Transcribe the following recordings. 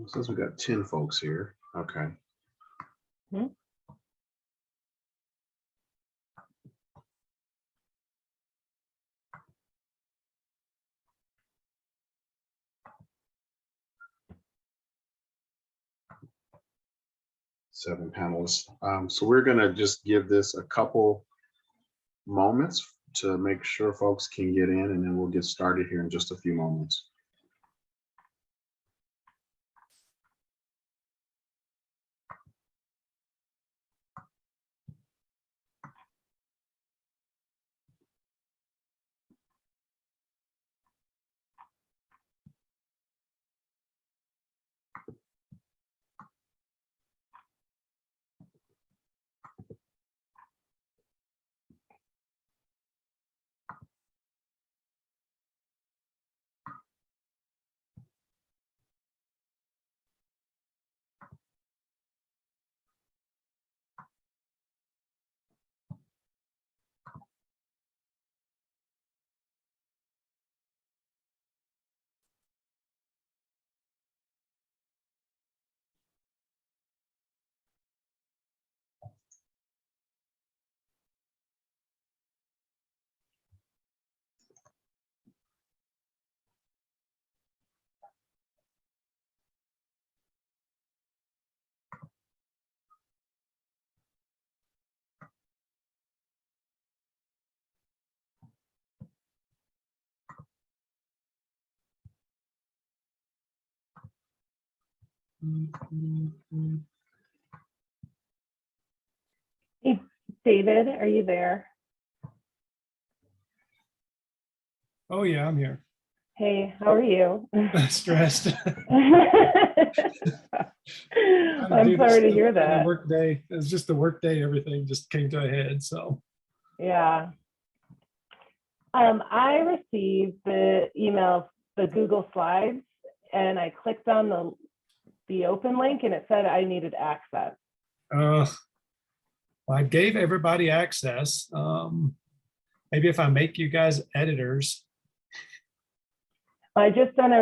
It says we got 10 folks here. Okay. Hmm? Seven panelists. So we're going to just give this a couple moments to make sure folks can get in, and then we'll get started here in just a few moments. Hey, David, are you there? Oh yeah, I'm here. Hey, how are you? Stressed. I'm sorry to hear that. Work day. It was just the work day. Everything just came to a head. So Yeah. I received the email, the Google Slides, and I clicked on the open link, and it said I needed access. I gave everybody access. Maybe if I make you guys editors. I just sent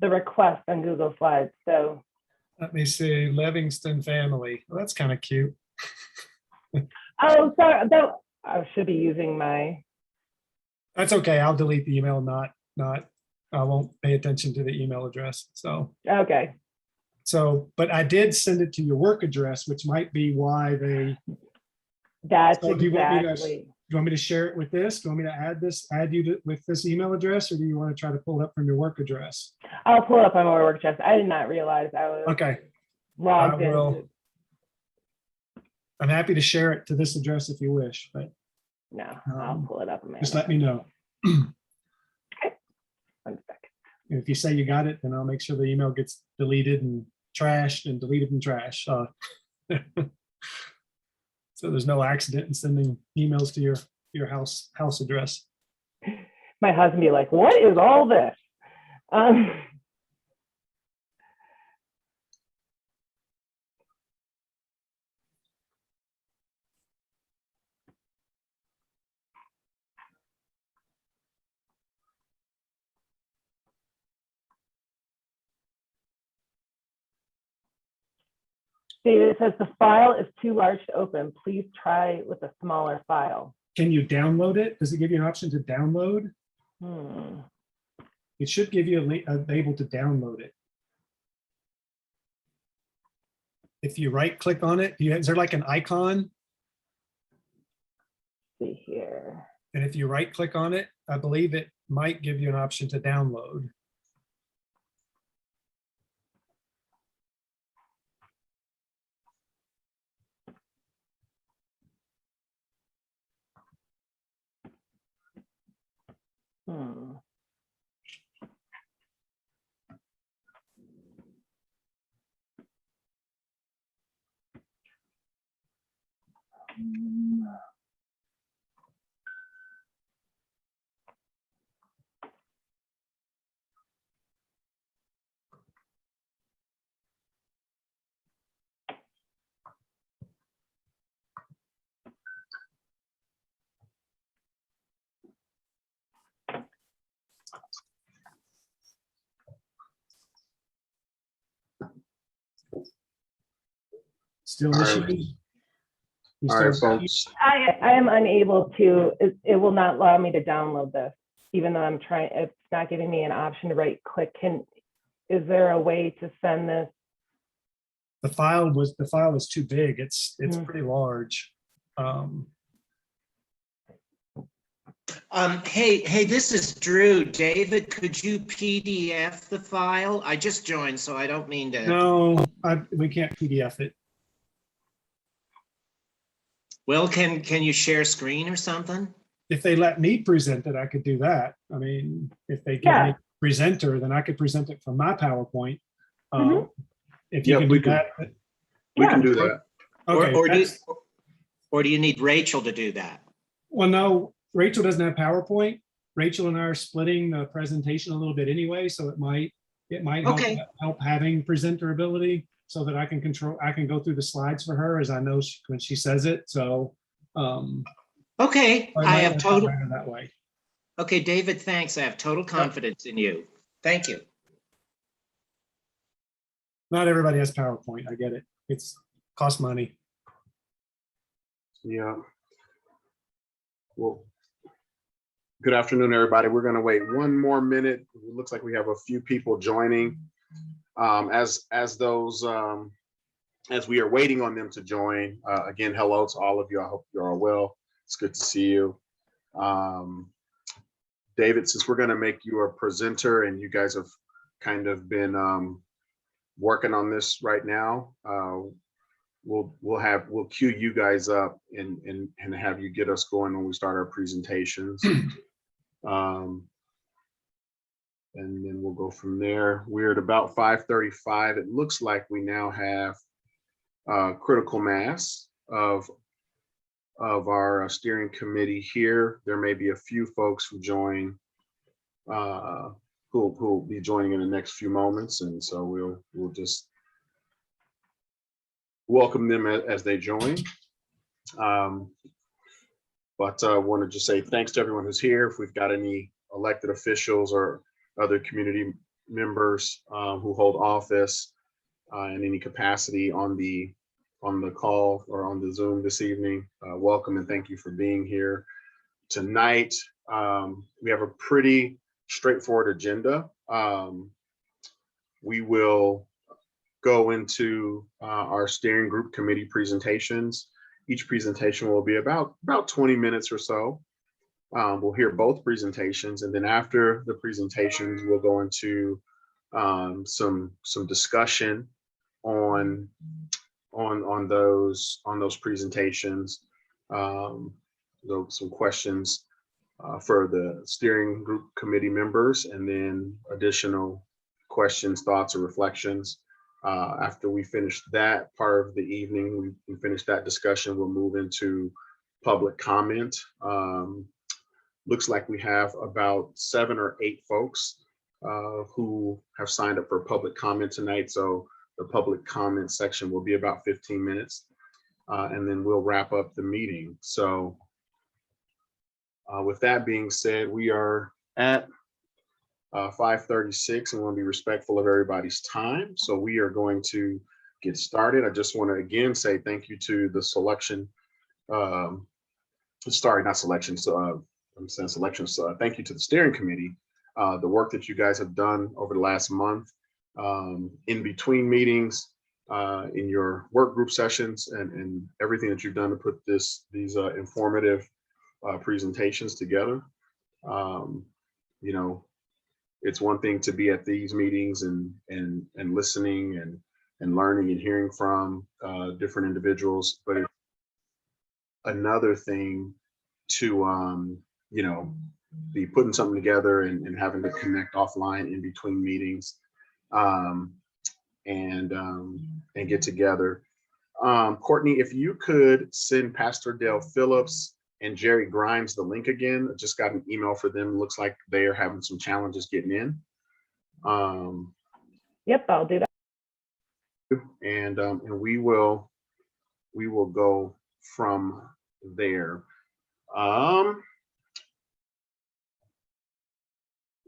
the request on Google Slides, so. Let me see, Livingston family. Well, that's kind of cute. Oh, sorry. I should be using my. That's okay. I'll delete the email. I won't pay attention to the email address. So. Okay. So, but I did send it to your work address, which might be why they. That's So exactly. Do you want me to share it with this? Do you want me to add you with this email address, or do you want to try to pull it up from your work address? I'll pull it up on my work address. I did not realize I was Okay. logged in. I'm happy to share it to this address if you wish, but No, I'll pull it up. On my just let me know. Okay. 1 second. If you say you got it, then I'll make sure the email gets deleted and trashed and deleted and trashed. So there's no accident in sending emails to your house address. My husband be like, "What is all this?" David, it says the file is too large to open. Please try with a smaller file. Can you download it? Does it give you an option to download? It should give you able to download it. If you right click on it, is there like an icon? Let's see here. And if you right click on it, I believe it might give you an option to download. still All right. issues? You All right, still- folks. I am unable to, it will not allow me to download this, even though I'm trying, it's not giving me an option to right click. Is there a way to send this? The file is too big. It's Hmm. pretty large. Hey, this is Drew. David, could you PDF the file? I just joined, so I don't mean to. No, we can't PDF it. Well, can you share screen or something? If they let me present it, I could do that. I mean, if they give me Yeah. a presenter, then I could present it from my PowerPoint. Mhm. If you Yeah, can we do can- that. We Yeah. can do that. Okay. Or do you need Rachel to do that? Well, no, Rachel doesn't have PowerPoint. Rachel and I are splitting the presentation a little bit anyway, so it might Okay. help having presenter ability so that I can go through the slides for her as I know when she says it. So Okay, I have total. that way. Okay, David, thanks. I have total confidence in you. Thank you. Not everybody has PowerPoint. I get it. It's cost money. Yeah. Well, good afternoon, everybody. We're going to wait one more minute. It looks like we have a few people joining. As we are waiting on them to join, again, hello to all of you. I hope you're all well. It's good to see you. David, since we're going to make you a presenter and you guys have kind of been working on this right now, we'll queue you guys up and have you get us going when we start our presentations. And then we'll go from there. We're at about 5:35. It looks like we now have critical mass of our steering committee here. There may be a few folks who join who'll be joining in the next few moments, and so we'll just welcome them as they join. But I want to just say thanks to everyone who's here. If we've got any elected officials or other community members who hold office in any capacity on the call or on the Zoom this evening, welcome and thank you for being here. Tonight, we have a pretty straightforward agenda. We will go into our steering group committee presentations. Each presentation will be about 20 minutes or so. We'll hear both presentations, and then after the presentations, we'll go into some discussion on those presentations. Some questions for the steering group committee members, and then additional questions, thoughts, or reflections. After we finish that part of the evening, we finish that discussion, we'll move into public comment. Looks like we have about 7 or 8 folks who have signed up for public comment tonight. So the public comment section will be about 15 minutes, and then we'll wrap up the meeting. So with that being said, we are at 5:36 and we'll be respectful of everybody's time. So we are going to get started. I just want to again say thank you to the selection. Sorry, not selection. So I'm saying selections. Thank you to the steering committee. The work that you guys have done over the last month in between meetings, in your work group sessions, and everything that you've done to put these informative presentations together. You know, it's one thing to be at these meetings and listening and learning and hearing from different individuals, but it's another thing to you know, be putting something together and having to connect offline in between meetings and get together. Courtney, if you could send Pastor Dale Phillips and Jerry Grimes the link again. I just got an email for them. Looks like they are having some challenges getting in. Yep, I'll do that. And we will go from there.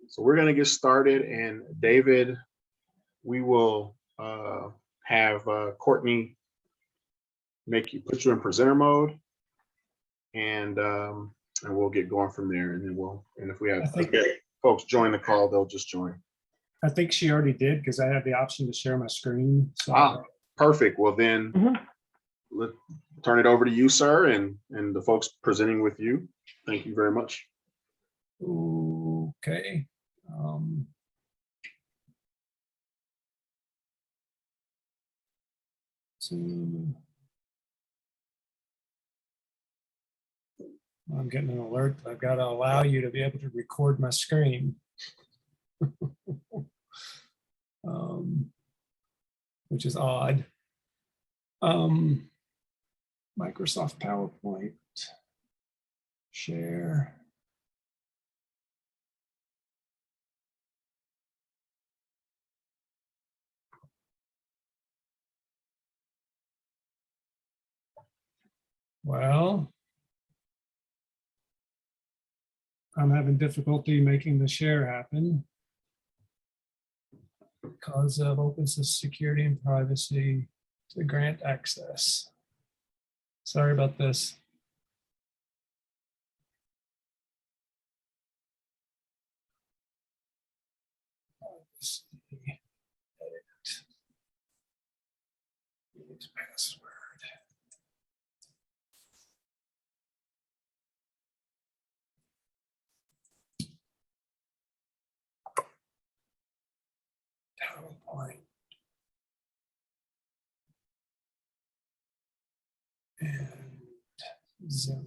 So we're gonna get started, and David, we will have Courtney put you in presenter mode, and we'll get going from there. And then if we have folks join the call, they'll just join. I think she already did because I have the option to share my screen. So Perfect. Well, then let's turn it over to you, sir, and the folks presenting with you. Thank you very much. Okay. So I'm getting an alert. I've got to allow you to be able to record my screen. Which is odd. Microsoft PowerPoint, share. Well, I'm having difficulty making the share happen because of open security and privacy to grant access. Sorry about this. Edit. Use password. PowerPoint. And Zoom.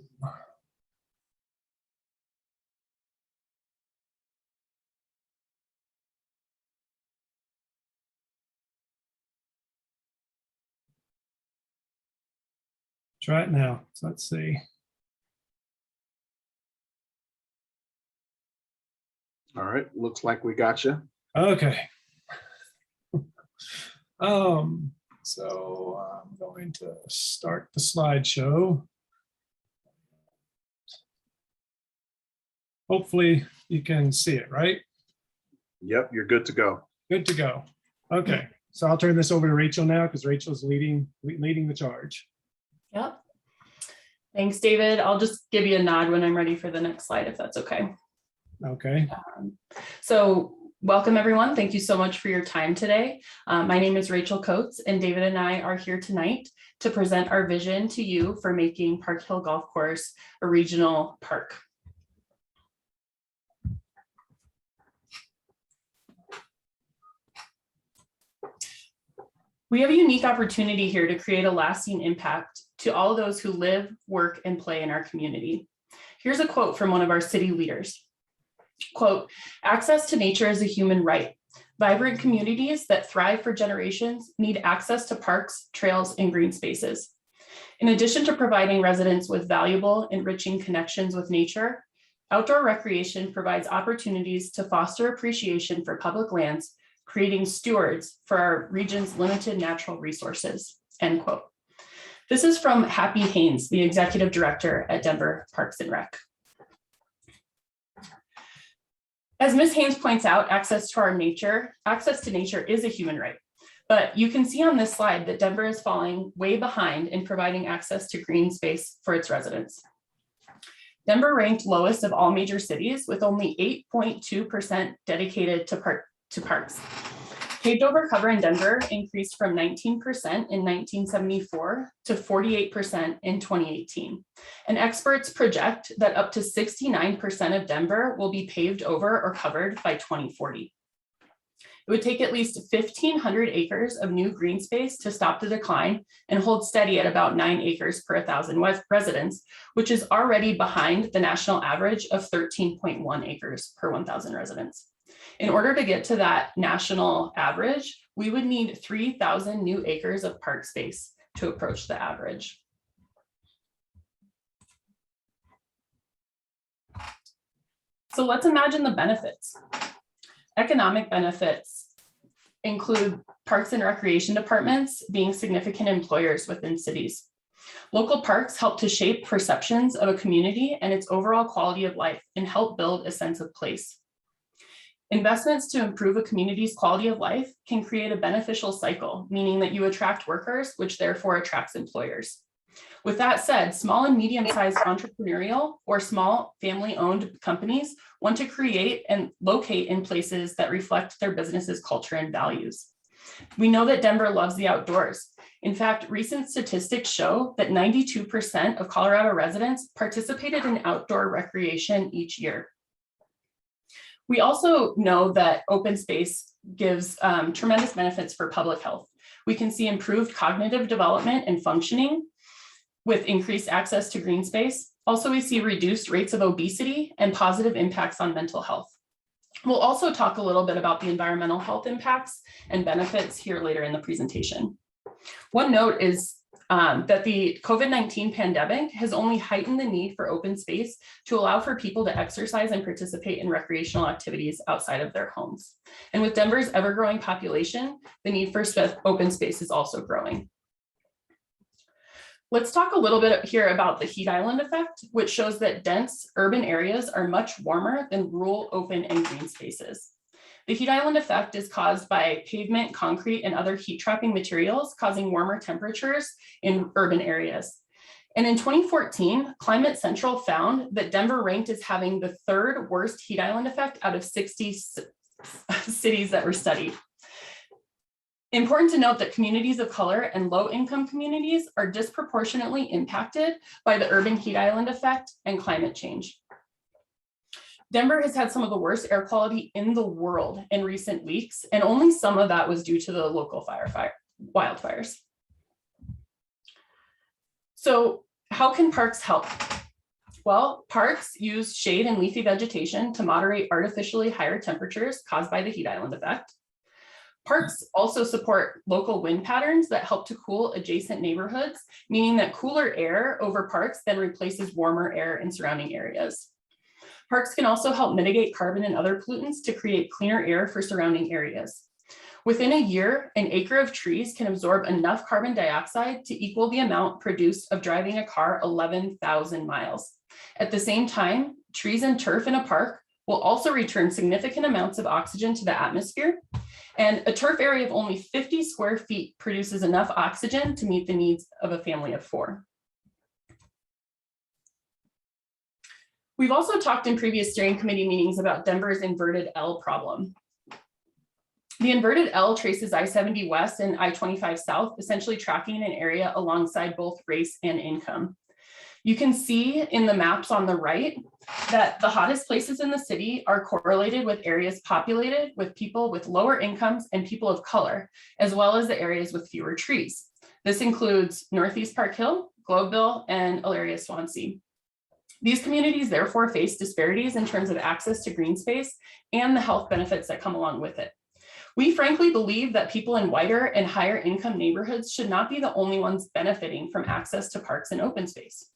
Try it now. So let's see. All right. Looks like we got you. Okay. So I'm going to start the slideshow. Hopefully you can see it, right? Yep, you're good to go. Good to go. Okay, so I'll turn this over to Rachel now because Rachel's leading the charge. Yep. Thanks, David. I'll just give you a nod when I'm ready for the next slide, if that's okay. Okay. So welcome, everyone. Thank you so much for your time today. My name is Rachel Coates, and David and I are here tonight to present our vision to you for making Park Hill Golf Course a regional park. We have a unique opportunity here to create a lasting impact to all those who live, work, and play in our community. Here's a quote from one of our city leaders. Quote, "Access to nature is a human right. Vibrant communities that thrive for generations need access to parks, trails, and green spaces. In addition to providing residents with valuable, enriching connections with nature, outdoor recreation provides opportunities to foster appreciation for public lands, creating stewards for our region's limited natural resources," end quote. This is from Happy Haynes, the executive director at Denver Parks and Rec. As Ms. Haynes points out, access to nature is a human right. But you can see on this slide that Denver is falling way behind in providing access to green space for its residents. Denver ranked lowest of all major cities with only 8.2% dedicated to parks. Paved over cover in Denver increased from 19% in 1974 to 48% in 2018. And experts project that up to 69% of Denver will be paved over or covered by 2040. It would take at least 1,500 acres of new green space to stop the decline and hold steady at about 9 acres per 1,000 residents, which is already behind the national average of 13.1 acres per 1,000 residents. In order to get to that national average, we would need 3,000 new acres of park space to approach the average. So let's imagine the benefits. Economic benefits include parks and recreation departments being significant employers within cities. Local parks help to shape perceptions of a community and its overall quality of life and help build a sense of place. Investments to improve a community's quality of life can create a beneficial cycle, meaning that you attract workers, which therefore attracts employers. With that said, small and medium-sized entrepreneurial or small family-owned companies want to create and locate in places that reflect their business's culture and values. We know that Denver loves the outdoors. In fact, recent statistics show that 92% of Colorado residents participated in outdoor recreation each year. We also know that open space gives tremendous benefits for public health. We can see improved cognitive development and functioning with increased access to green space. Also, we see reduced rates of obesity and positive impacts on mental health. We'll also talk a little bit about the environmental health impacts and benefits here later in the presentation. One note is that the COVID-19 pandemic has only heightened the need for open space to allow for people to exercise and participate in recreational activities outside of their homes. And with Denver's ever-growing population, the need for open space is also growing. Let's talk a little bit here about the heat island effect, which shows that dense urban areas are much warmer than rural, open, and green spaces. The heat island effect is caused by pavement, concrete, and other heat trapping materials causing warmer temperatures in urban areas. And in 2014, Climate Central found that Denver ranked as having the 3rd worst heat island effect out of 60 cities that were studied. Important to note that communities of color and low-income communities are disproportionately impacted by the urban heat island effect and climate change. Denver has had some of the worst air quality in the world in recent weeks, and only some of that was due to the local wildfires. So how can parks help? Well, parks use shade and leafy vegetation to moderate artificially higher temperatures caused by the heat island effect. Parks also support local wind patterns that help to cool adjacent neighborhoods, meaning that cooler air over parks then replaces warmer air in surrounding areas. Parks can also help mitigate carbon and other pollutants to create cleaner air for surrounding areas. Within a year, an acre of trees can absorb enough carbon dioxide to equal the amount produced of driving a car 11,000 miles. At the same time, trees and turf in a park will also return significant amounts of oxygen to the atmosphere. And a turf area of only 50 square feet produces enough oxygen to meet the needs of a family of 4. We've also talked in previous steering committee meetings about Denver's inverted L problem. The inverted L traces I-70 West and I-25 South, essentially tracking an area alongside both race and income. You can see in the maps on the right that the hottest places in the city are correlated with areas populated with people with lower incomes and people of color, as well as the areas with fewer trees. This includes Northeast Park Hill, Globeville, and Elyria Swansea. These communities therefore face disparities in terms of access to green space and the health benefits that come along with it. We frankly believe that people in whiter and higher income neighborhoods should not be the only ones benefiting from access to parks and open space.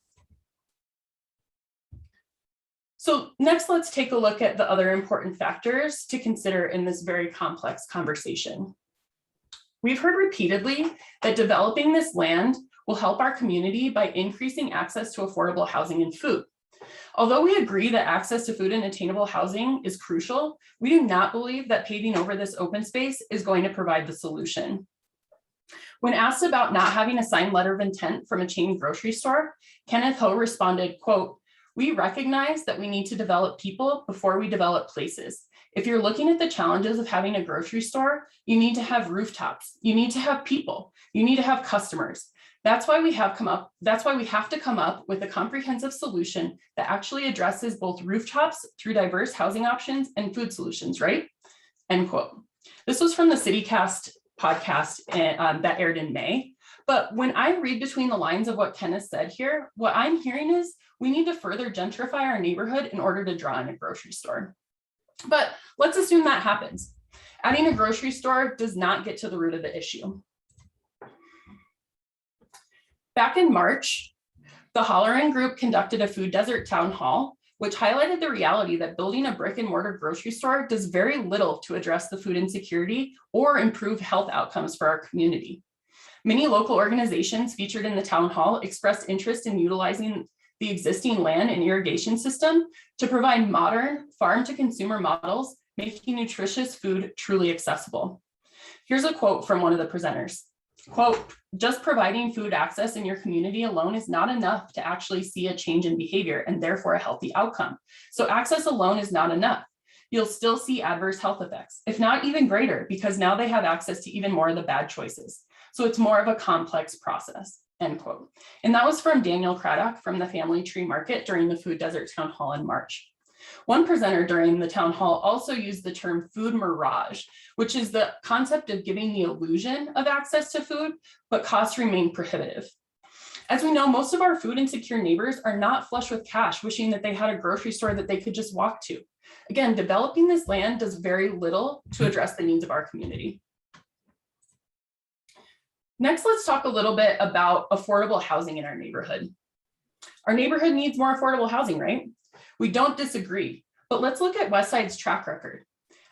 So next, let's take a look at the other important factors to consider in this very complex conversation. We've heard repeatedly that developing this land will help our community by increasing access to affordable housing and food. Although we agree that access to food and attainable housing is crucial, we do not believe that paving over this open space is going to provide the solution. When asked about not having a signed letter of intent from a chain grocery store, Kenneth Ho responded, quote, "We recognize that we need to develop people before we develop places. If you're looking at the challenges of having a grocery store, you need to have rooftops, you need to have people, you need to have customers. That's why we have to come up with a comprehensive solution that actually addresses both rooftops through diverse housing options and food solutions, right?" End quote. This was from the CityCast podcast that aired in May. But when I read between the lines of what Kenneth said here, what I'm hearing is we need to further gentrify our neighborhood in order to draw in a grocery store. But let's assume that happens. Adding a grocery store does not get to the root of the issue. Back in March, the Holleran Group conducted a food desert town hall, which highlighted the reality that building a brick and mortar grocery store does very little to address the food insecurity or improve health outcomes for our community. Many local organizations featured in the town hall expressed interest in utilizing the existing land and irrigation system to provide modern farm to consumer models, making nutritious food truly accessible. Here's a quote from one of the presenters. Quote, just providing food access in your community alone is not enough to actually see a change in behavior and therefore a healthy outcome. So access alone is not enough. You'll still see adverse health effects, if not even greater, because now they have access to even more of the bad choices. So it's more of a complex process, end quote. And that was from Daniel Craddock from the Family Tree Market during the Food Desert Town Hall in March. One presenter during the town hall also used the term food mirage, which is the concept of giving the illusion of access to food, but costs remain prohibitive. As we know, most of our food insecure neighbors are not flush with cash, wishing that they had a grocery store that they could just walk to. Again, developing this land does very little to address the needs of our community. Next, let's talk a little bit about affordable housing in our neighborhood. Our neighborhood needs more affordable housing, right? We don't disagree, but let's look at Westside's track record.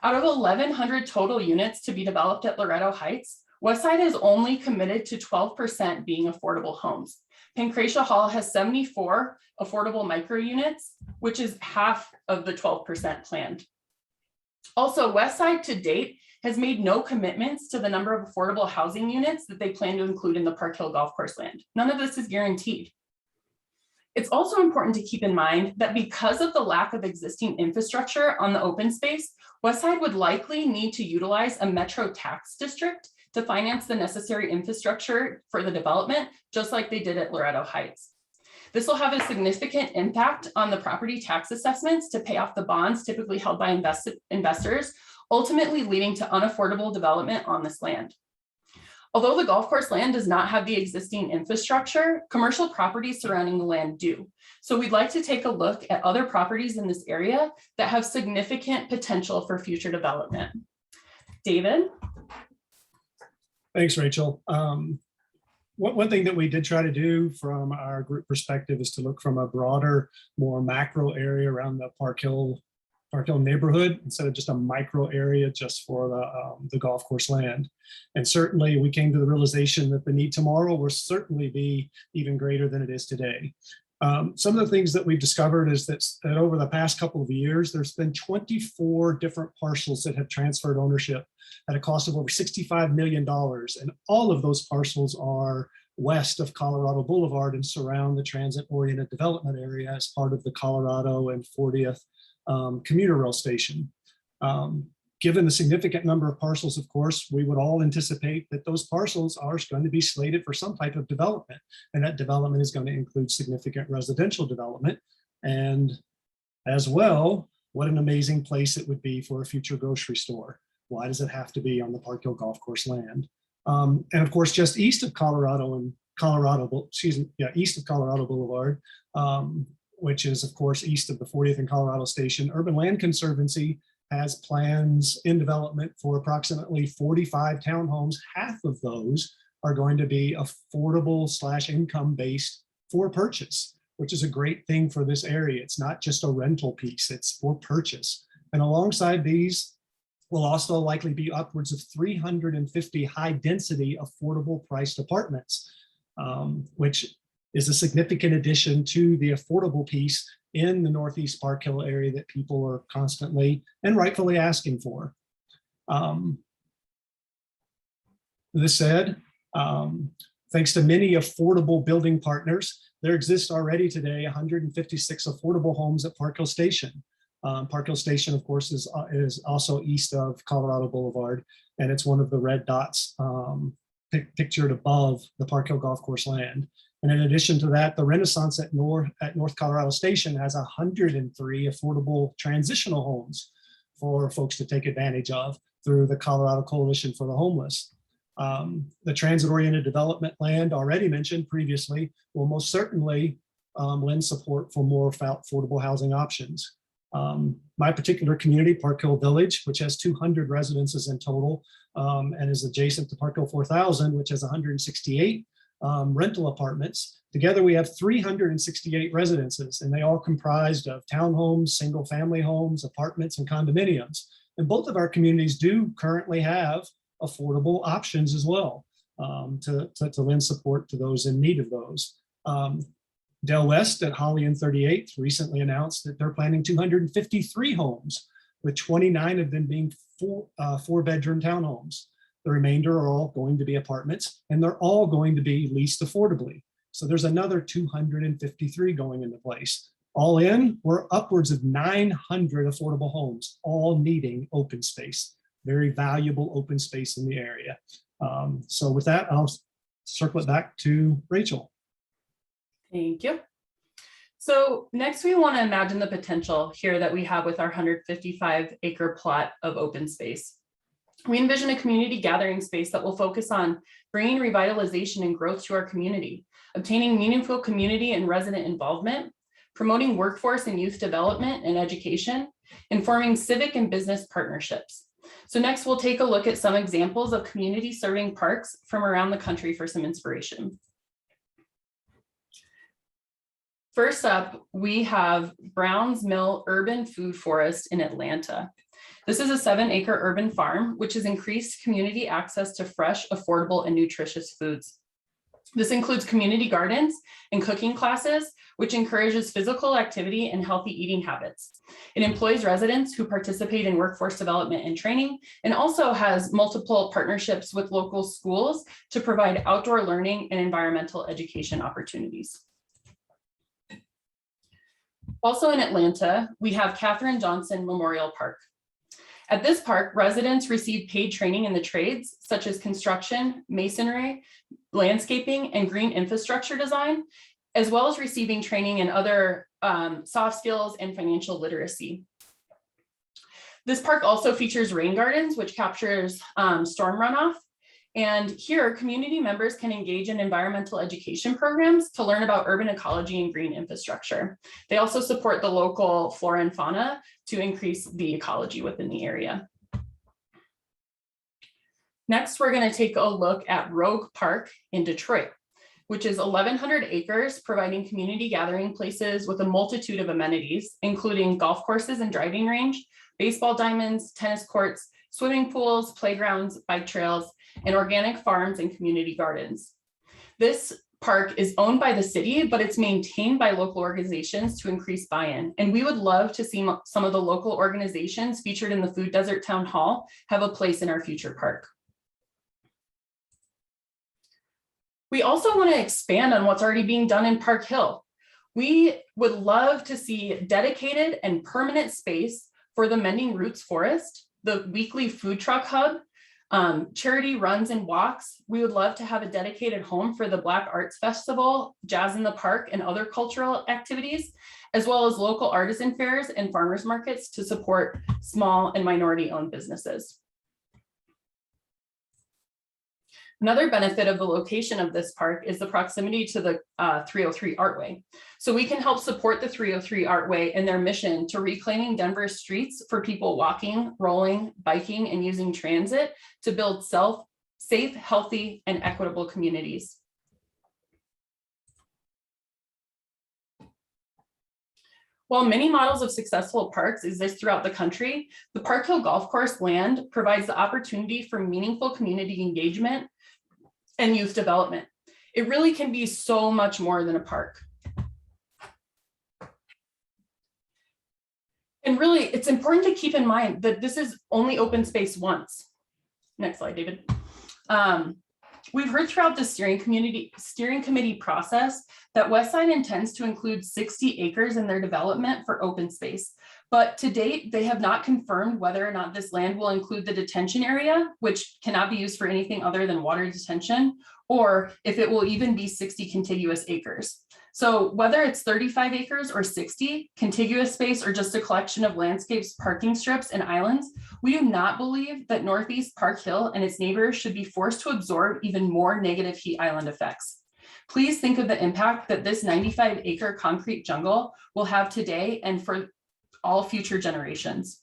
Out of 1,100 total units to be developed at Loretto Heights, Westside is only committed to 12% being affordable homes. Pancratia Hall has 74 affordable micro units, which is half of the 12% planned. Also, Westside to date has made no commitments to the number of affordable housing units that they plan to include in the Park Hill Golf Course land. None of this is guaranteed. It's also important to keep in mind that because of the lack of existing infrastructure on the open space, Westside would likely need to utilize a metro tax district to finance the necessary infrastructure for the development, just like they did at Loretto Heights. This will have a significant impact on the property tax assessments to pay off the bonds typically held by investors, ultimately leading to unaffordable development on this land. Although the golf course land does not have the existing infrastructure, commercial properties surrounding the land do. So we'd like to take a look at other properties in this area that have significant potential for future development. David? Thanks, Rachel. One thing that we did try to do from our group perspective is to look from a broader, more macro area around the Park Hill neighborhood instead of just a micro area just for the golf course land. And certainly we came to the realization that the need tomorrow will certainly be even greater than it is today. Some of the things that we've discovered is that over the past couple of years, there's been 24 different parcels that have transferred ownership at a cost of over $65 million. And all of those parcels are west of Colorado Boulevard and surround the transit-oriented development area as part of the Colorado and 40th commuter rail station. Given the significant number of parcels, of course, we would all anticipate that those parcels are going to be slated for some type of development, and that development is going to include significant residential development. And as well, what an amazing place it would be for a future grocery store. Why does it have to be on the Park Hill Golf Course land? And of course, just east of east of Colorado Boulevard, which is of course east of the 40th and Colorado Station, Urban Land Conservancy has plans in development for approximately 45 townhomes. Half of those are going to be affordable / income based for purchase, which is a great thing for this area. It's not just a rental piece, it's for purchase. And alongside these will also likely be upwards of 350 high density affordable priced apartments, which is a significant addition to the affordable piece in the Northeast Park Hill area that people are constantly and rightfully asking for. This said, thanks to many affordable building partners, there exists already today 156 affordable homes at Park Hill Station. Park Hill Station, of course, is also east of Colorado Boulevard, and it's one of the red dots pictured above the Park Hill Golf Course land. And in addition to that, the Renaissance at North Colorado Station has 103 affordable transitional homes for folks to take advantage of through the Colorado Coalition for the Homeless. The transit-oriented development land already mentioned previously will most certainly lend support for more affordable housing options. My particular community, Park Hill Village, which has 200 residences in total and is adjacent to Park Hill 4000, which has 168 rental apartments. Together we have 368 residences, and they all comprised of townhomes, single family homes, apartments, and condominiums. And both of our communities do currently have affordable options as well to lend support to those in need of those. Del West at Holly and 38th recently announced that they're planning 253 homes, with 29 of them being four-bedroom townhomes. The remainder are all going to be apartments, and they're all going to be leased affordably. So there's another 253 going into place. All in, we're upwards of 900 affordable homes, all needing open space, very valuable open space in the area. So with that, I'll circle it back to Rachel. Thank you. So next we want to imagine the potential here that we have with our 155-acre plot of open space. We envision a community gathering space that will focus on bringing revitalization and growth to our community, obtaining meaningful community and resident involvement, promoting workforce and youth development and education, and forming civic and business partnerships. So next we'll take a look at some examples of community serving parks from around the country for some inspiration. First up, we have Browns Mill Urban Food Forest in Atlanta. This is a 7-acre urban farm, which has increased community access to fresh, affordable, and nutritious foods. This includes community gardens and cooking classes, which encourages physical activity and healthy eating habits. It employs residents who participate in workforce development and training, and also has multiple partnerships with local schools to provide outdoor learning and environmental education opportunities. Also in Atlanta, we have Kathryn Johnston Memorial Park. At this park, residents receive paid training in the trades, such as construction, masonry, landscaping, and green infrastructure design, as well as receiving training in other soft skills and financial literacy. This park also features rain gardens, which captures storm runoff. And here, community members can engage in environmental education programs to learn about urban ecology and green infrastructure. They also support the local flora and fauna to increase the ecology within the area. Next, we're going to take a look at Rogue Park in Detroit, which is 1,100 acres, providing community gathering places with a multitude of amenities, including golf courses and driving range, baseball diamonds, tennis courts, swimming pools, playgrounds, bike trails, and organic farms and community gardens. This park is owned by the city, but it's maintained by local organizations to increase buy-in. And we would love to see some of the local organizations featured in the Food Desert Town Hall have a place in our future park. We also want to expand on what's already being done in Park Hill. We would love to see dedicated and permanent space for the Mending Roots Forest, the weekly food truck hub, charity runs and walks. We would love to have a dedicated home for the Black Arts Festival, Jazz in the Park, and other cultural activities, as well as local artisan fairs and farmers markets to support small and minority-owned businesses. Another benefit of the location of this park is the proximity to the 303 Artway. So we can help support the 303 Artway in their mission to reclaiming Denver's streets for people walking, rolling, biking, and using transit to build safe, healthy, and equitable communities. While many models of successful parks exist throughout the country, the Park Hill Golf Course land provides the opportunity for meaningful community engagement and youth development. It really can be so much more than a park. And really, it's important to keep in mind that this is only open space once. Next slide, David. We've heard throughout the steering committee process that Westside intends to include 60 acres in their development for open space. But to date, they have not confirmed whether or not this land will include the detention area, which cannot be used for anything other than water detention, or if it will even be 60 contiguous acres. So whether it's 35 acres or 60 contiguous space or just a collection of landscapes, parking strips, and islands, we do not believe that Northeast Park Hill and its neighbors should be forced to absorb even more negative heat island effects. Please think of the impact that this 95-acre concrete jungle will have today and for all future generations.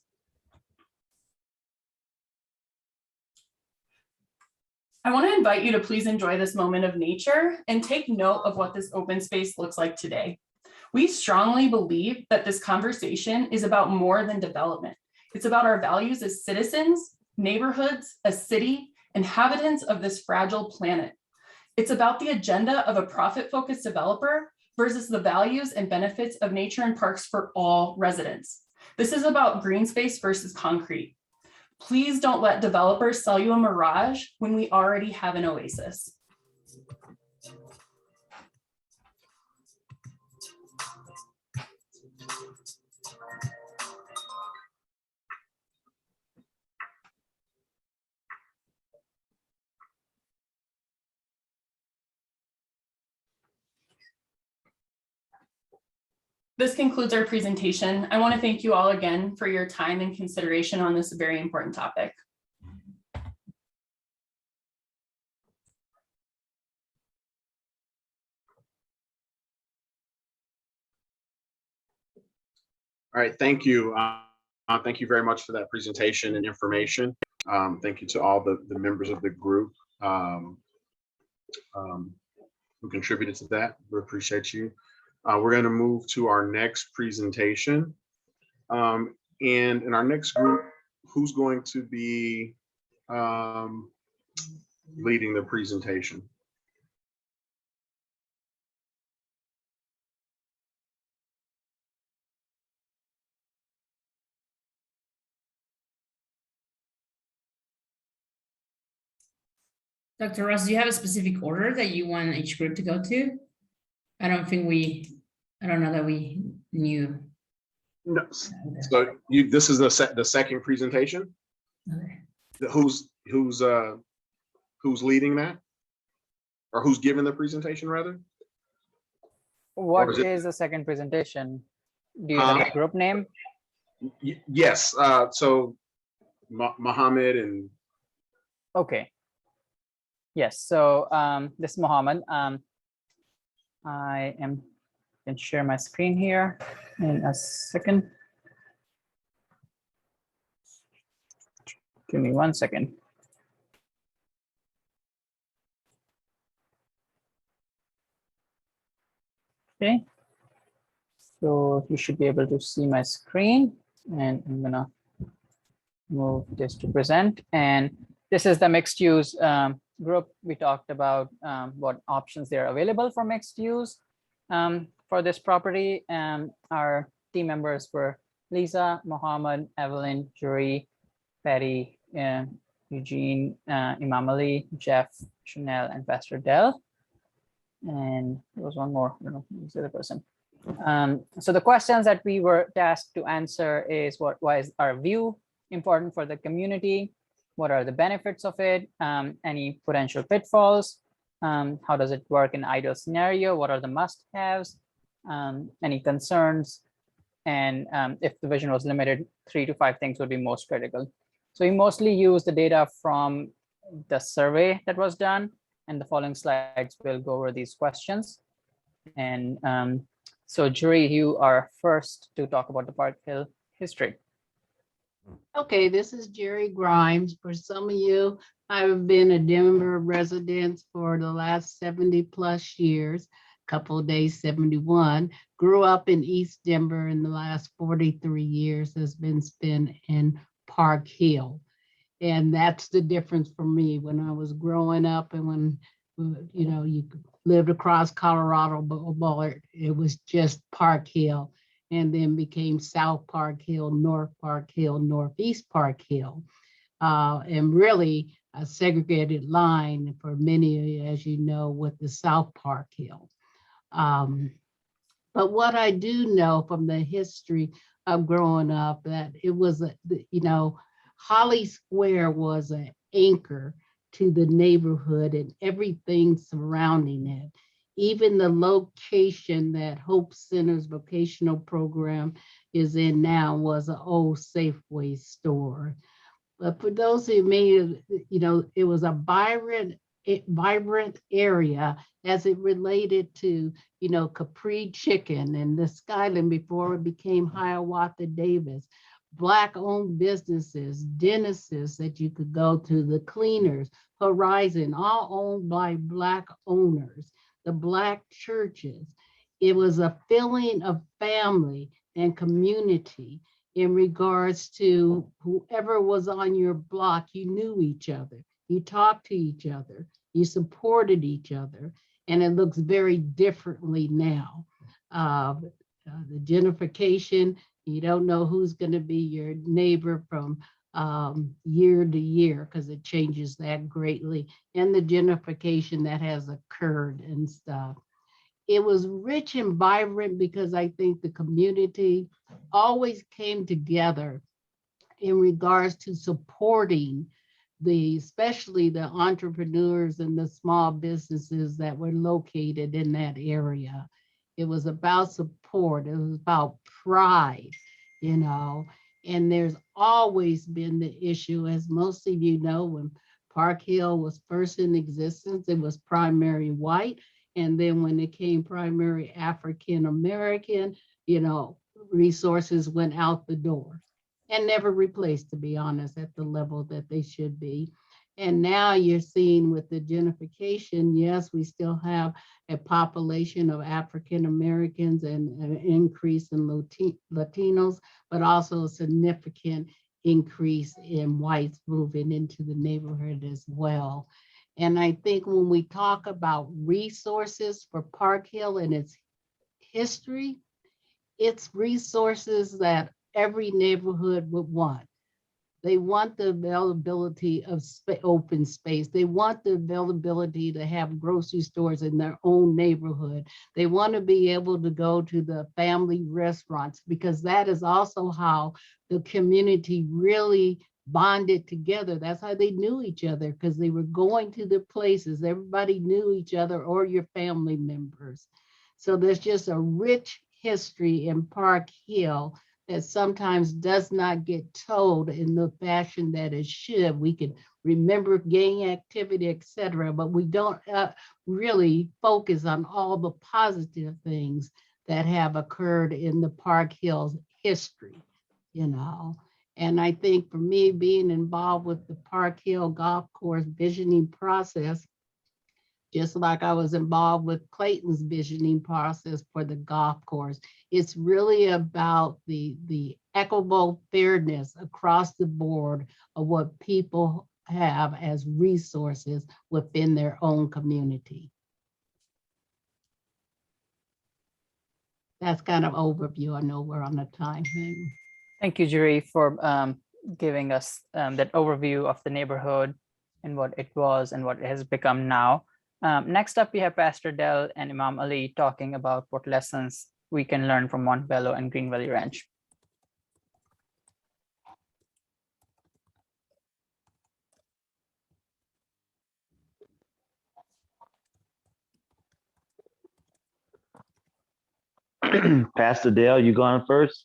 I want to invite you to please enjoy this moment of nature and take note of what this open space looks like today. We strongly believe that this conversation is about more than development. It's about our values as citizens, neighborhoods, a city, inhabitants of this fragile planet. It's about the agenda of a profit-focused developer versus the values and benefits of nature and parks for all residents. This is about green space versus concrete. Please don't let developers sell you a mirage when we already have an oasis. This concludes our presentation. I want to thank you all again for your time and consideration on this very important topic. All right, thank you. Thank you very much for that presentation and information. Thank you to all the members of the group who contributed to that. We appreciate you. We're going to move to our next presentation. And in our next group, who's going to be leading the presentation? Dr. Ross, do you have a specific order that you want each group to go to? I don't know that we knew. No. So this is the second presentation. Okay. Who's leading that, or who's giving the presentation rather? What is it- is the second presentation? Do you have a group name? Yes. So Mohammed and. Okay. Yes. So this is Mohammed. I can share my screen here in a second. Give me 1 second. Okay. So you should be able to see my screen, and I'm gonna move this to present. And this is the mixed use group. We talked about what options there are available for mixed use for this property. Our team members were Lisa, Mohammed, Evelyn, Jury, Patty, Eugene, Imam Ali, Jeff, Chanel, and Pastor Dell. And there was one more, I don't know who's the other person. So the questions that we were tasked to answer is why is our view important for the community? What are the benefits of it? Any potential pitfalls? How does it work in ideal scenario? What are the must-haves? Any concerns? And if the vision was limited, 3 to 5 things would be most critical. So we mostly use the data from the survey that was done, and the following slides will go over these questions. And so Jury, you are first to talk about the Park Hill history. Okay, this is Jerry Grimes. For some of you, I've been a Denver resident for the last 70 plus years, couple of days, 71. Grew up in East Denver, in the last 43 years has been spent in Park Hill. And that's the difference for me when I was growing up, and when, you know, you lived across Colorado Boulevard, it was just Park Hill, and then became South Park Hill, North Park Hill, Northeast Park Hill, and really a segregated line for many, as you know, with the South Park Hill. But what I do know from the history of growing up, that it was, you know, Holly Square was an anchor to the neighborhood and everything surrounding it. Even the location that Hope Center's vocational program is in now was an old Safeway store. But for those who may, you know, it was a vibrant area as it related to, you know, Capri Chicken and the Skyland before it became Hiawatha Davis. Black-owned businesses, dentists that you could go to, the cleaners, Horizon, all owned by Black owners, the Black churches. It was a feeling of family and community in regards to whoever was on your block. You knew each other, you talked to each other, you supported each other, and it looks very differently now. The gentrification, you don't know who's going to be your neighbor from year to year, because it changes that greatly, and the gentrification that has occurred and stuff. It was rich and vibrant because I think the community always came together in regards to supporting especially the entrepreneurs and the small businesses that were located in that area. It was about support. It was about pride, and there's always been the issue, as most of you know, when Park Hill was first in existence, it was primary white. And then when it came primary African American, resources went out the door and never replaced, to be honest, at the level that they should be. And now you're seeing with the gentrification, yes, we still have a population of African Americans and an increase in Latinos, but also a significant increase in whites moving into the neighborhood as well. And I think when we talk about resources for Park Hill and its history, it's resources that every neighborhood would want. They want the availability of open space. They want the availability to have grocery stores in their own neighborhood. They want to be able to go to the family restaurants, because that is also how the community really bonded together. That's how they knew each other, because they were going to the places. Everybody knew each other or your family members. So there's just a rich history in Park Hill that sometimes does not get told in the fashion that it should. We can remember gang activity, etc., but we don't really focus on all the positive things that have occurred in the Park Hills history, And I think for me, being involved with the Park Hill Golf Course visioning process, just like I was involved with Clayton's visioning process for the golf course, it's really about the equitable fairness across the board of what people have as resources within their own community. That's kind of overview. I know we're on the time. Thank you, Jerry, for giving us that overview of the neighborhood and what it was and what it has become now. Next up, we have Pastor Dell and Imam Ali talking about what lessons we can learn from Montbello and Green Valley Ranch. Pastor Dale, you going first?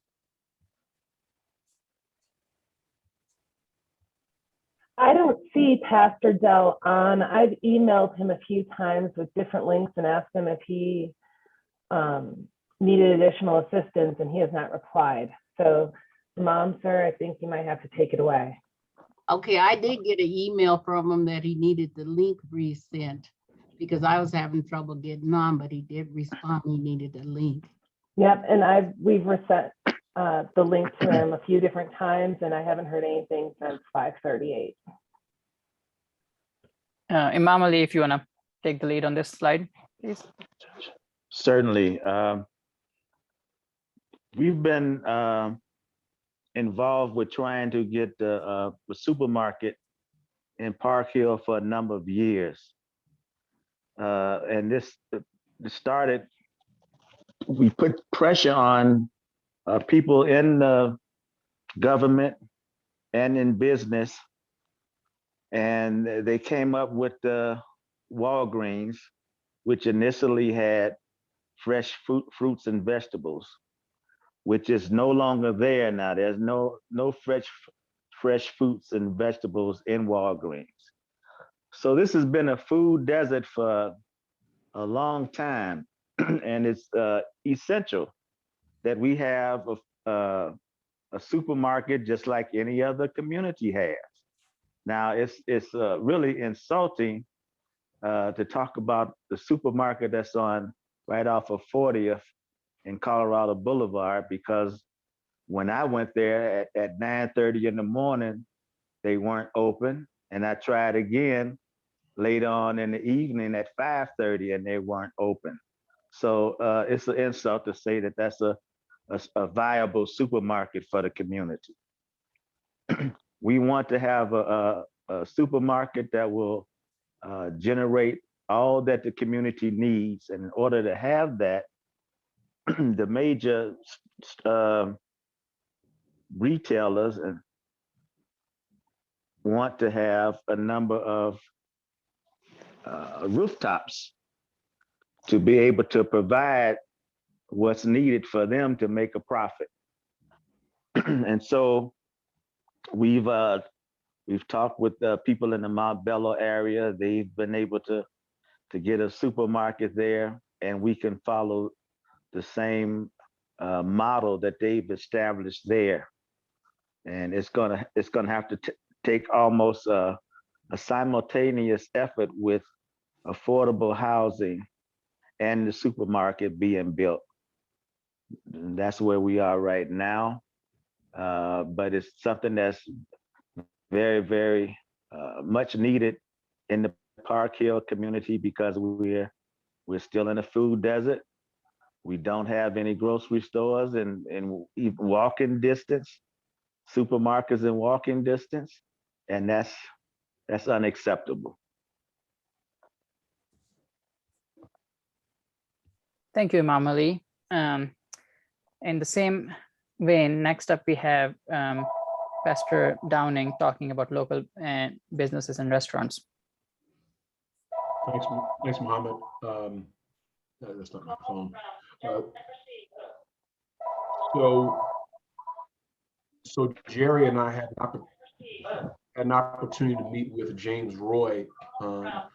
I don't see Pastor Dell on. I've emailed him a few times with different links and asked him if he needed additional assistance, and he has not replied. So, Mom, sir, I think you might have to take it away. Okay, I did get an email from him that he needed the link resent, because I was having trouble getting on, but he did respond. He needed the link. Yep, and we've resent the link to him a few different times, and I haven't heard anything since 5:38. Imam Ali, if you want to take the lead on this slide, please. Certainly. We've been involved with trying to get the supermarket in Park Hill for a number of years. And this started, we put pressure on people in the government and in business, and they came up with the Walgreens, which initially had fresh fruits and vegetables, which is no longer there now. There's no fresh fruits and vegetables in Walgreens. So this has been a food desert for a long time, and it's essential that we have a supermarket just like any other community has. Now, it's really insulting to talk about the supermarket that's on right off of 40th in Colorado Boulevard, because when I went there at 9:30 in the morning, they weren't open. And I tried again later on in the evening at 5:30 and they weren't open. So it's an insult to say that that's a viable supermarket for the community. We want to have a supermarket that will generate all that the community needs. And in order to have that, the major retailers want to have a number of rooftops to be able to provide what's needed for them to make a profit. And so we've talked with people in the Montbello area. They've been able to get a supermarket there, and we can follow the same model that they've established there. And it's gonna have to take almost a simultaneous effort with affordable housing and the supermarket being built. And that's where we are right now. But it's something that's very, very much needed in the Park Hill community because we're still in a food desert. We don't have any grocery stores and even walking distance, supermarkets in walking distance, and that's unacceptable. Thank you, Imam Ali. In the same vein, next up we have Pastor Downing talking about local businesses and restaurants. Thanks, Mohammed. That's not my phone. So Jerry and I had an opportunity to meet with James Roy to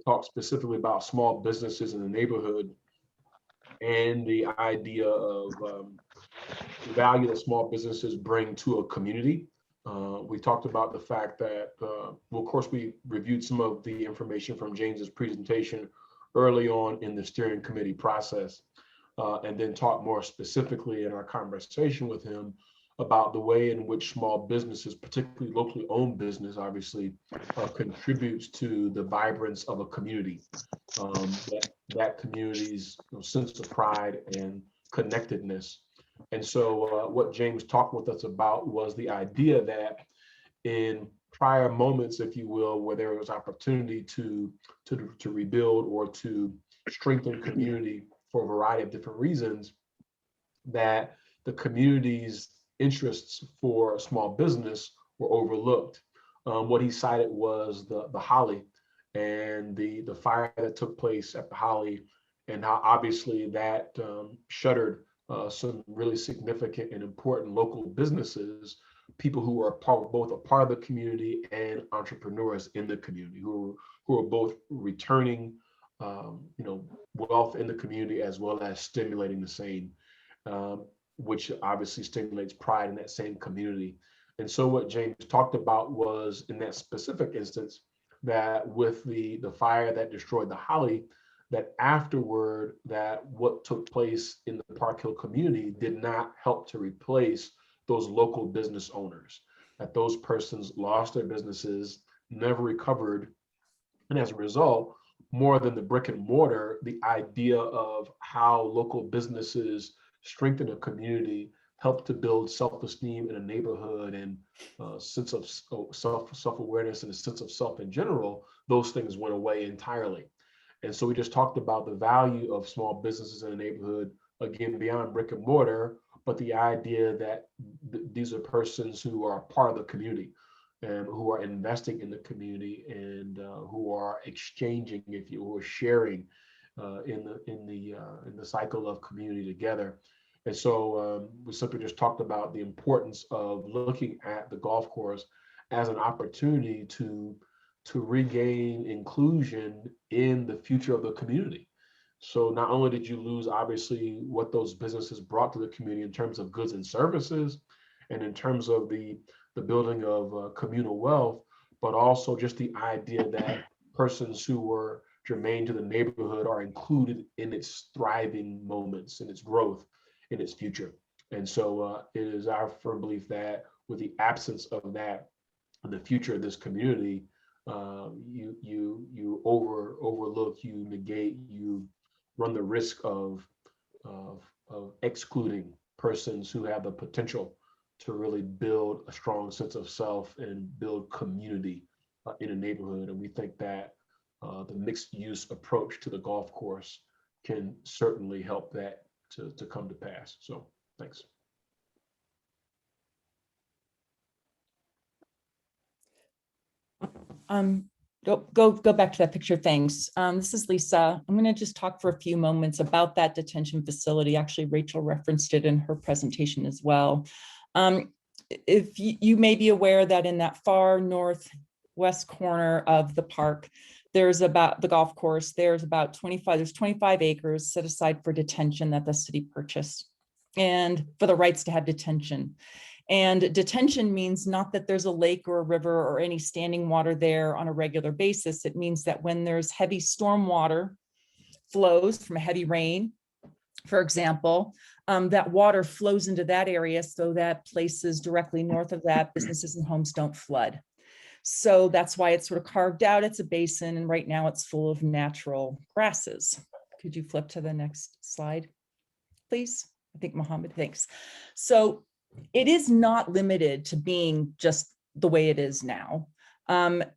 talk specifically about small businesses in the neighborhood and the idea of the value that small businesses bring to a community. We talked about the fact that, well, of course, we reviewed some of the information from James's presentation early on in the steering committee process, and then talked more specifically in our conversation with him about the way in which small businesses, particularly locally owned business, obviously contributes to the vibrance of a community, that community's sense of pride and connectedness. And so what James talked with us about was the idea that in prior moments, if you will, where there was opportunity to rebuild or to strengthen community for a variety of different reasons, that the community's interests for small business were overlooked. What he cited was the Holly and the fire that took place at the Holly, and how obviously that shuttered some really significant and important local businesses, people who are both a part of the community and entrepreneurs in the community, who are both returning wealth in the community as well as stimulating the same, which obviously stimulates pride in that same community. And so what James talked about was, in that specific instance, that with the fire that destroyed the Holly, that afterward, that what took place in the Park Hill community did not help to replace those local business owners, that those persons lost their businesses, never recovered. And as a result, more than the brick and mortar, the idea of how local businesses strengthen a community, help to build self-esteem in a neighborhood and sense of self-awareness and a sense of self in general, those things went away entirely. And so we just talked about the value of small businesses in a neighborhood, again, beyond brick and mortar, but the idea that these are persons who are part of the community and who are investing in the community and who are exchanging, if you will, sharing in the cycle of community together. And so we simply just talked about the importance of looking at the golf course as an opportunity to regain inclusion in the future of the community. So not only did you lose, obviously, what those businesses brought to the community in terms of goods and services, and in terms of the building of communal wealth, but also just the idea that persons who were germane to the neighborhood are included in its thriving moments, in its growth, in its future. And so it is our firm belief that with the absence of that in the future of this community, you overlook, you negate, you run the risk of excluding persons who have the potential to really build a strong sense of self and build community in a neighborhood. And we think that the mixed use approach to the golf course can certainly help that to come to pass. So thanks. Go back to that picture. Thanks. This is Lisa. I'm going to just talk for a few moments about that detention facility. Actually, Rachel referenced it in her presentation as well. If you may be aware that in that far northwest corner of the park, there's about the golf course, there's 25 acres set aside for detention that the city purchased and for the rights to have detention. And detention means not that there's a lake or a river or any standing water there on a regular basis. It means that when there's heavy storm water flows from a heavy rain, for example, that water flows into that area so that places directly north of that, businesses and homes don't flood. So that's why it's sort of carved out. It's a basin, and right now it's full of natural grasses. Could you flip to the next slide, please? I think Mohammed, thanks. So it is not limited to being just the way it is now.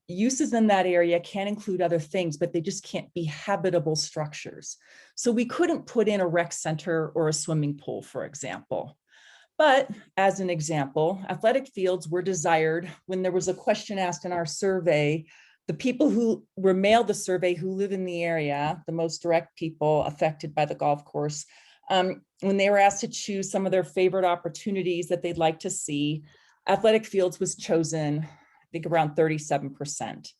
Uses in that area can include other things, but they just can't be habitable structures. So we couldn't put in a rec center or a swimming pool, for example. But as an example, athletic fields were desired when there was a question asked in our survey. The people who were mailed the survey who live in the area, the most direct people affected by the golf course, when they were asked to choose some of their favorite opportunities that they'd like to see, athletic fields was chosen, I think around 37%.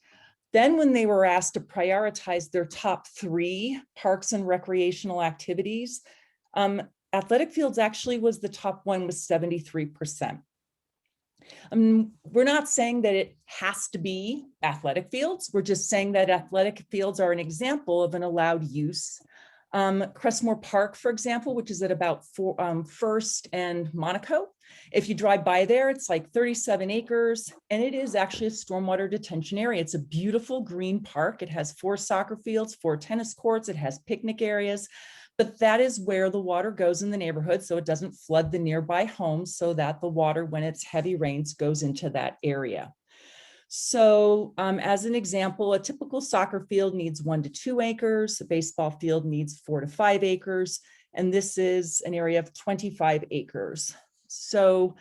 Then when they were asked to prioritize their top 3 parks and recreational activities, athletic fields actually was the top one with 73%. We're not saying that it has to be athletic fields. We're just saying that athletic fields are an example of an allowed use. Crestmore Park, for example, which is at about First and Monaco. If you drive by there, it's like 37 acres, and it is actually a stormwater detention area. It's a beautiful green park. It has 4 soccer fields, 4 tennis courts. It has picnic areas, but that is where the water goes in the neighborhood, so it doesn't flood the nearby homes, so that the water, when it's heavy rains, goes into that area. So as an example, a typical soccer field needs 1 to 2 acres, a baseball field needs 4 to 5 acres, and this is an area of 25 acres. So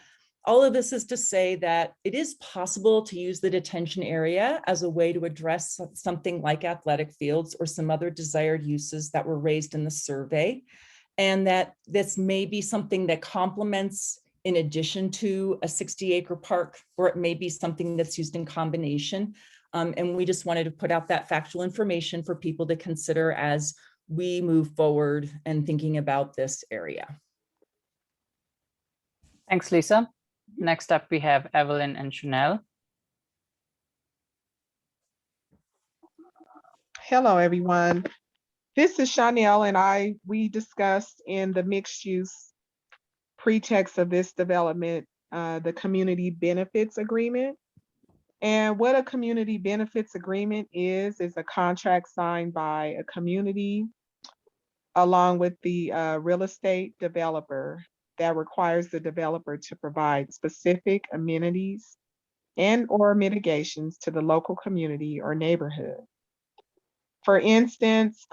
all of this is to say that it is possible to use the detention area as a way to address something like athletic fields or some other desired uses that were raised in the survey, and that this may be something that complements in addition to a 60-acre park, or it may be something that's used in combination. And we just wanted to put out that factual information for people to consider as we move forward and thinking about this area. Thanks, Lisa. Next up, we have Evelyn and Chanel. Hello, everyone. This is Chanel, and we discussed in the mixed use pretext of this development, the community benefits agreement. And what a community benefits agreement is a contract signed by a community along with the real estate developer that requires the developer to provide specific amenities and or mitigations to the local community or neighborhood. For instance,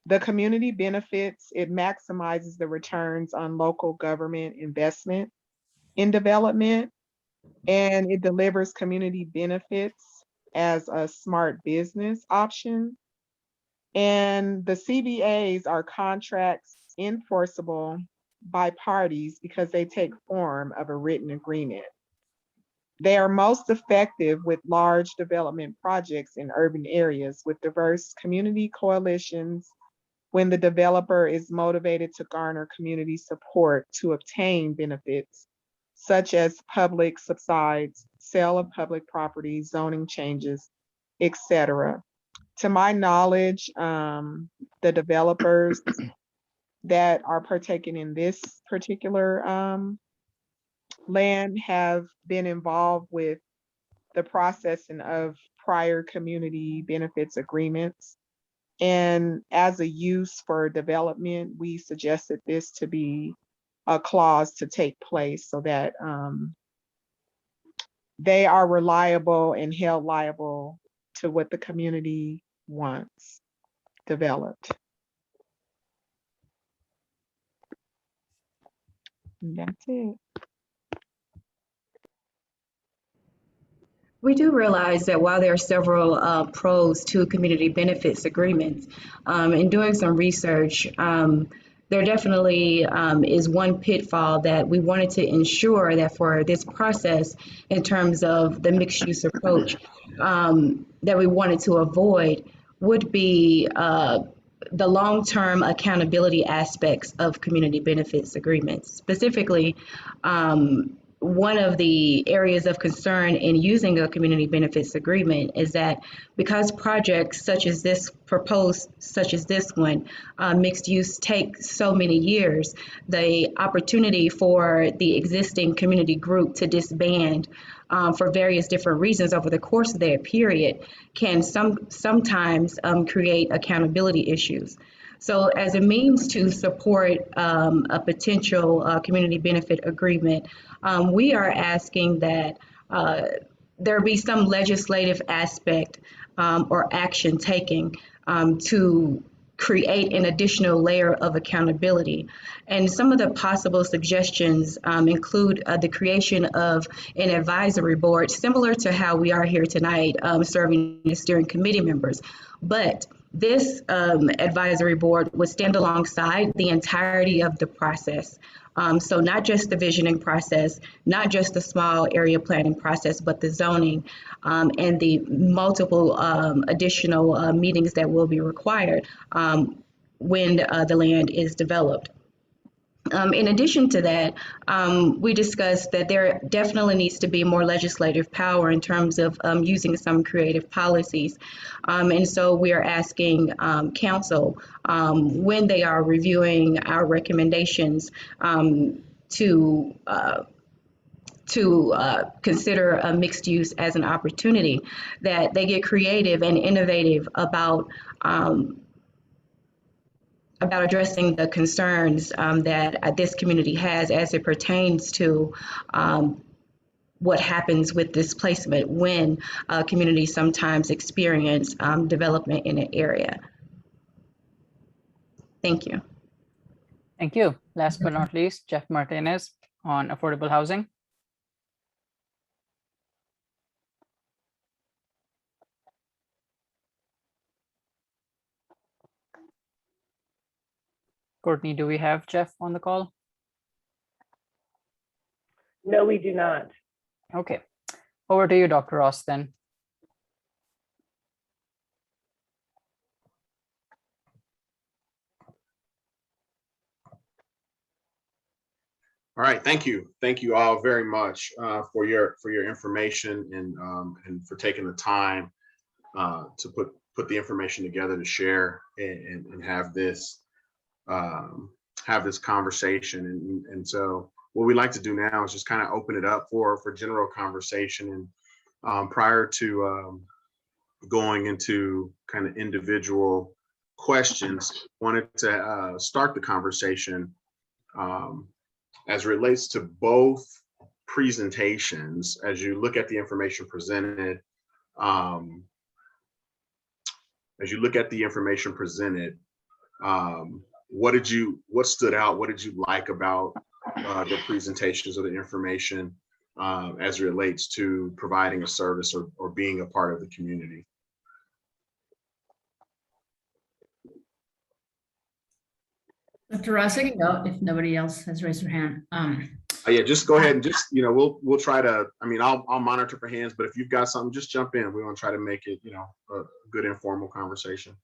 the community benefits, it maximizes the returns on local government investment in development, and it delivers community benefits as a smart business option. And the CBAs are contracts enforceable by parties because they take form of a written agreement. They are most effective with large development projects in urban areas with diverse community coalitions when the developer is motivated to garner community support to obtain benefits, such as public subsides, sale of public property, zoning changes, etc. To my knowledge, the developers that are partaking in this particular land have been involved with the processing of prior community benefits agreements. And as a use for development, we suggested this to be clause to take place so that they are reliable and held liable to what the community wants developed. And that's it. We do realize that while there are several pros to community benefits agreements, in doing some research, there definitely is one pitfall that we wanted to ensure that for this process, in terms of the mixed use approach, that we wanted to avoid would be the long-term accountability aspects of community benefits agreements. Specifically, one of the areas of concern in using a community benefits agreement is that because projects such as this proposed, such as this one, mixed use take so many years, the opportunity for the existing community group to disband for various different reasons over the course of their period can sometimes create accountability issues. So as a means to support a potential community benefit agreement, we are asking that there be some legislative aspect or action taken to create an additional layer of accountability. And some of the possible suggestions include the creation of an advisory board, similar to how we are here tonight serving as steering committee members. But this advisory board would stand alongside the entirety of the process. So not just the visioning process, not just the small area planning process, but the zoning and the multiple additional meetings that will be required when the land is developed. In addition to that, we discussed that there definitely needs to be more legislative power in terms of using some creative policies. And so we are asking council, when they are reviewing our recommendations, to consider a mixed use as an opportunity, that they get creative and innovative about addressing the concerns that this community has as it pertains to what happens with displacement when communities sometimes experience development in an area. Thank you. Thank you. Last but not least, Jeff Martinez on affordable housing. Courtney, do we have Jeff on the call? No, we do not. Okay. Over to you, Dr. Ross, then. All right, thank you. Thank you all very much for your information and for taking the time to put the information together to share and have this conversation. And so what we like to do now is just kind of open it up for general conversation. And prior to going into kind of individual questions, wanted to start the conversation as it relates to both presentations. As you look at the information presented, what stood out? What did you like about the presentations or the information as it relates to providing a service or being a part of the community? Dr. Ross, I can go if nobody else has raised their hand. Yeah, just go ahead and just, we'll try to, I'll monitor for hands, but if you've got something, just jump in. We want to try to make it, a good informal conversation.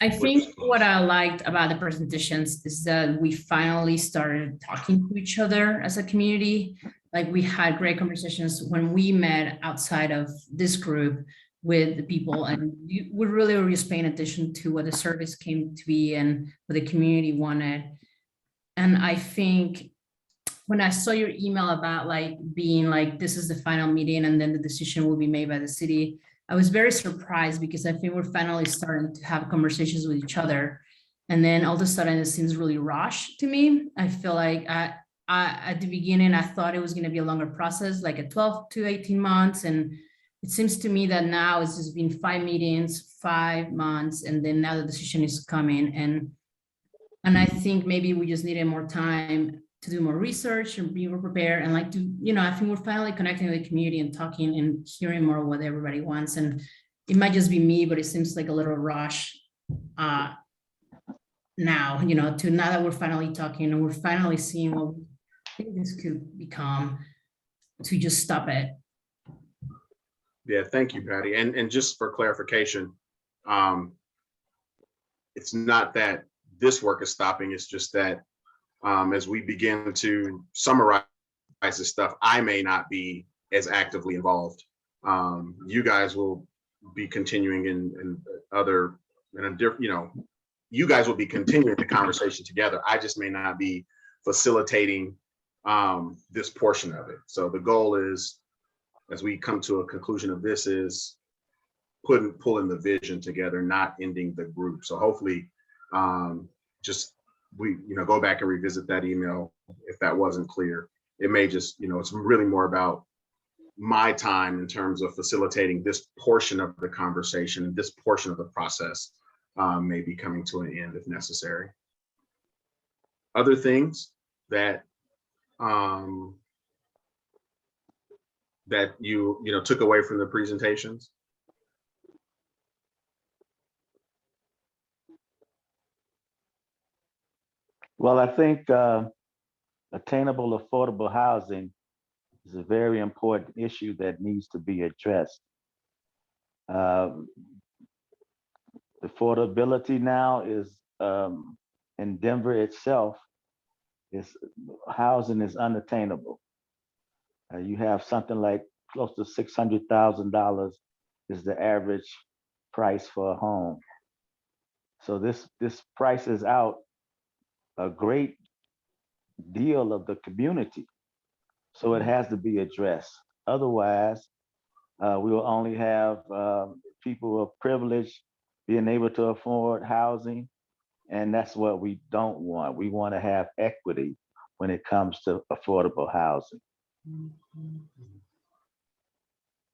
I think what I liked about the presentations is that we finally started talking to each other as a community. Like, we had great conversations when we met outside of this group with the people, and we really were just paying attention to what the service came to be and what the community wanted. And I think when I saw your email about being this is the final meeting and then the decision will be made by the city, I was very surprised, because I think we're finally starting to have conversations with each other. And then all of a sudden it seems really rushed to me. I feel like at the beginning, I thought it was going to be a longer process, like a 12 to 18 months. And it seems to me that now it's just been 5 meetings, 5 months, and then now the decision is coming. And I think maybe we just needed more time to do more research and be more prepared. And like to, you know, I think we're finally connecting with the community and talking and hearing more what everybody wants. And it might just be me, but it seems like a little rush now, you know, to now that we're finally talking and we're finally seeing what we think this could become, to just stop it. Yeah, thank you, Patty. And just for clarification, it's not that this work is stopping, it's just that as we begin to summarize this stuff, I may not be as actively involved. You guys will be continuing in other, you know, you guys will be continuing the conversation together. I just may not be facilitating this portion of it. So the goal is, as we come to a conclusion of this, is pulling the vision together, not ending the group. So hopefully just we, you know, go back and revisit that email if that wasn't clear. It may just, you know, it's really more about my time in terms of facilitating this portion of the conversation, this portion of the process may be coming to an end if necessary. Other things that that you know took away from the presentations? Well, I think attainable, affordable housing is a very important issue that needs to be addressed. Affordability now is in Denver itself, housing is unattainable. You have something like close to $600,000 is the average price for a home. So this prices out a great deal of the community. So it has to be addressed. Otherwise, we will only have people of privilege being able to afford housing. And that's what we don't want. We want to have equity when it comes to affordable housing.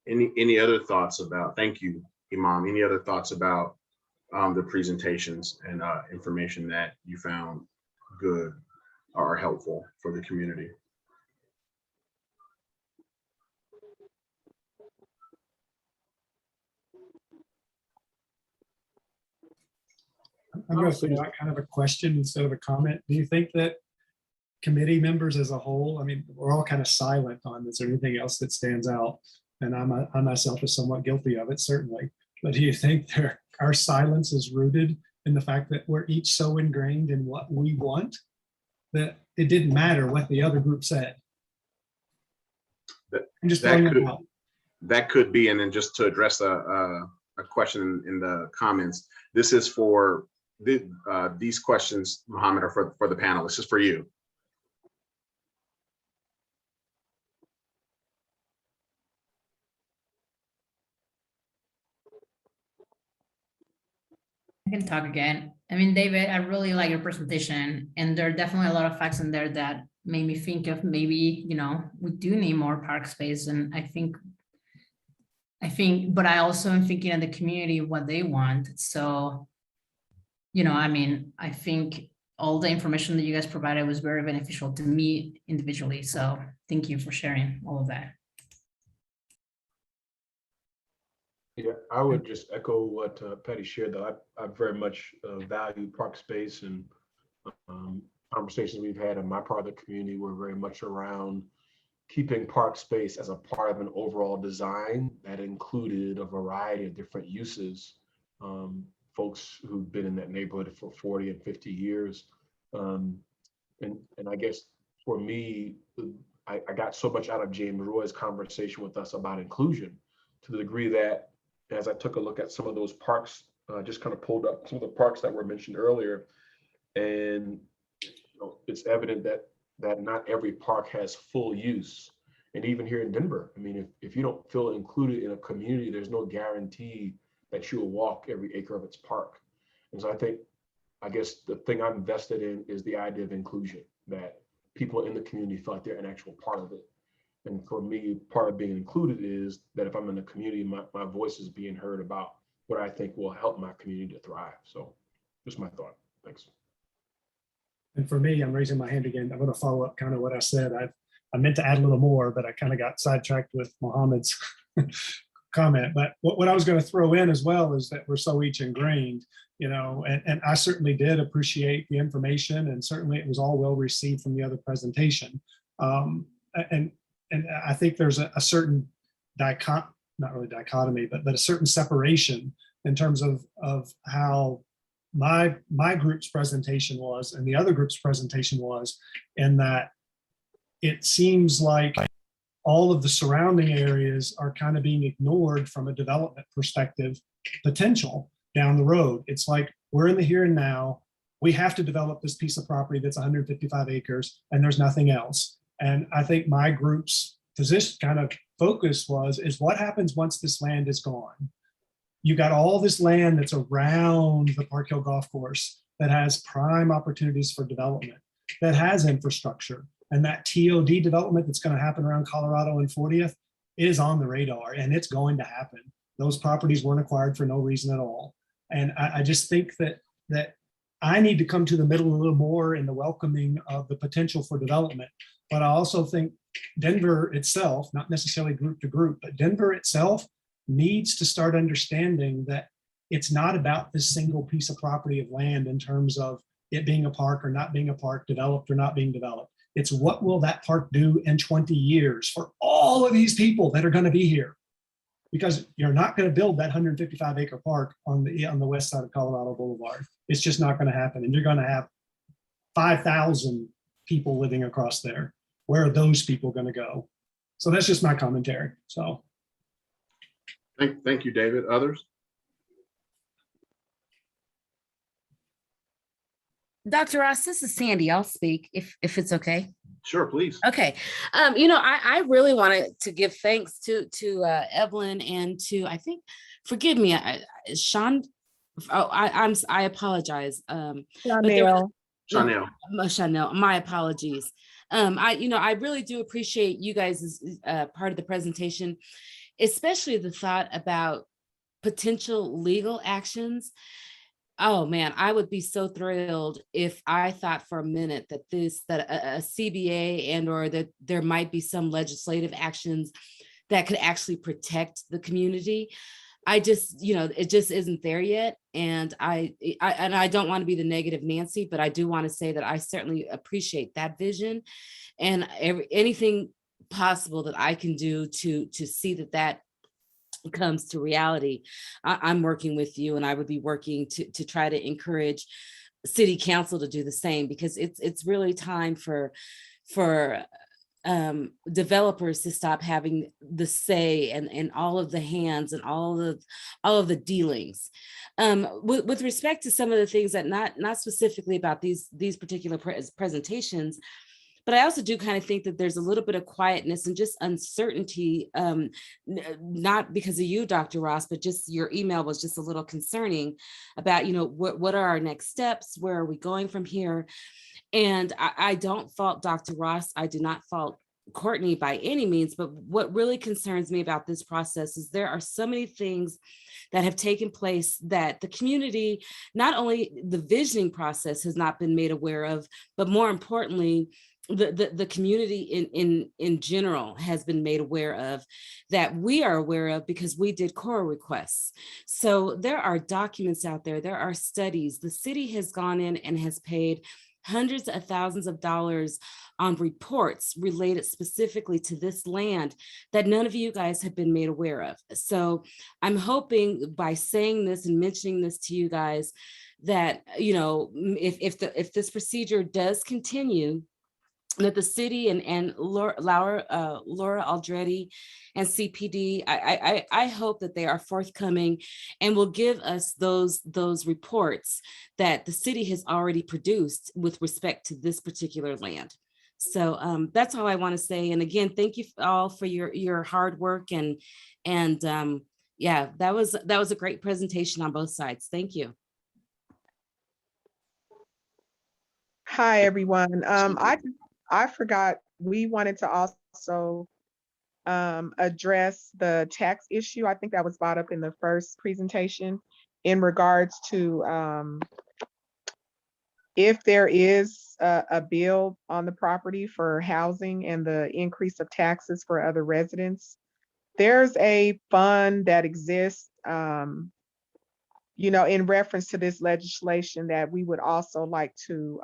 Any other thoughts about, thank you, Imam, any other thoughts about the presentations and information that you found good or helpful for the community? I'm going to throw out kind of a question instead of a comment. Do you think that committee members as a whole, I mean, we're all kind of silent on this, or anything else that stands out? And I myself is somewhat guilty of it, certainly. But do you think our silence is rooted in the fact that we're each so ingrained in what we want that it didn't matter what the other group said? That could be, and then just to address a question in the comments, this is for these questions, Mohammed, are for the panel. This is for you. I can talk again. I mean, David, I really like your presentation, and there are definitely a lot of facts in there that made me think of maybe, you know, we do need more park space. And I think, but I also am thinking of the community, what they want. So, you know, I mean, I think all the information that you guys provided was very beneficial to me individually. So thank you for sharing all of that. Yeah, I would just echo what Patty shared, that I very much value park space, and conversations we've had in my part of the community were very much around keeping park space as a part of an overall design that included a variety of different uses. Folks who've been in that neighborhood for 40 and 50 years. And I guess for me, I got so much out of James Roy's conversation with us about inclusion, to the degree that as I took a look at some of those parks, just kind of pulled up some of the parks that were mentioned earlier, and you know, it's evident that not every park has full use. And even here in Denver, I mean, if you don't feel included in a community, there's no guarantee that you will walk every acre of its park. And so I guess the thing I'm invested in is the idea of inclusion, that people in the community feel like they're an actual part of it. And for me, part of being included is that if I'm in the community, my voice is being heard about what I think will help my community to thrive. So just my thought. Thanks. And for me, I'm raising my hand again. I'm going to follow up kind of what I said. I meant to add a little more, but I kind of got sidetracked with Mohammed's comment. But what I was going to throw in as well is that we're so each ingrained, you know, and I certainly did appreciate the information, and certainly it was all well received from the other presentation. And I think there's a certain not really dichotomy, but a certain separation in terms of how my group's presentation was and the other group's presentation was, in that it seems like all of the surrounding areas are kind of being ignored from a development perspective potential down the road. It's like, we're in the here and now. We have to develop this piece of property that's 155 acres and there's nothing else. And I think my group's position kind of focus is what happens once this land is gone? You got all this land that's around the Park Hill Golf Course that has prime opportunities for development, that has infrastructure, and that TOD development that's going to happen around Colorado and 40th is on the radar, and it's going to happen. Those properties weren't acquired for no reason at all. And I just think that I need to come to the middle a little more in the welcoming of the potential for development. But I also think Denver itself, not necessarily group to group, but Denver itself needs to start understanding that it's not about this single piece of property of land in terms of it being a park or not being a park, developed or not being developed. It's what will that park do in 20 years for all of these people that are going to be here? Because you're not going to build that 155 acre park on the west side of Colorado Boulevard. It's just not going to happen. And you're going to have 5,000 people living across there. Where are those people going to go? So that's just my commentary. So. Thank you, David. Others? Dr. Ross, this is Sandy. I'll speak if it's okay. Sure, please. Okay. I really wanted to give thanks to Evelyn and to, I think, forgive me, Sean. Oh, I apologize. Chanel. Chanel, my apologies. I really do appreciate you guys as part of the presentation, especially the thought about potential legal actions. Oh man, I would be so thrilled if I thought for a minute that a CBA and or that there might be some legislative actions that could actually protect the community. I just, it just isn't there yet. And I don't want to be the negative Nancy, but I do want to say that I certainly appreciate that vision, and anything possible that I can do to see that comes to reality. I'm working with you, and I would be working to try to encourage city council to do the same, because it's really time for developers to stop having the say and all of the hands and all of the dealings. With respect to some of the things that not specifically about these particular presentations, but I also do kind of think that there's a little bit of quietness and just uncertainty, not because of you, Dr. Ross, but just your email was just a little concerning about, what are our next steps? Where are we going from here? And I don't fault Dr. Ross. I do not fault Courtney by any means, but what really concerns me about this process is there are so many things that have taken place that the community, not only the visioning process has not been made aware of, but more importantly, the community in general has been made aware of, that we are aware of because we did core requests. So there are documents out there, there are studies. The city has gone in and has paid hundreds of thousands of dollars on reports related specifically to this land that none of you guys have been made aware of. So I'm hoping by saying this and mentioning this to you guys that, if this procedure does continue, that the city and Laura Aldretti and CPD, I hope that they are forthcoming and will give us those reports that the city has already produced with respect to this particular land. So that's all I want to say. And again, thank you all for your hard work and yeah, that was a great presentation on both sides. Thank you. I forgot, we wanted to also address the tax issue. I think that was brought up in the first presentation in regards to if there is a bill on the property for housing and the increase of taxes for other residents. There's a fund that exists, you know, in reference to this legislation that we would also like to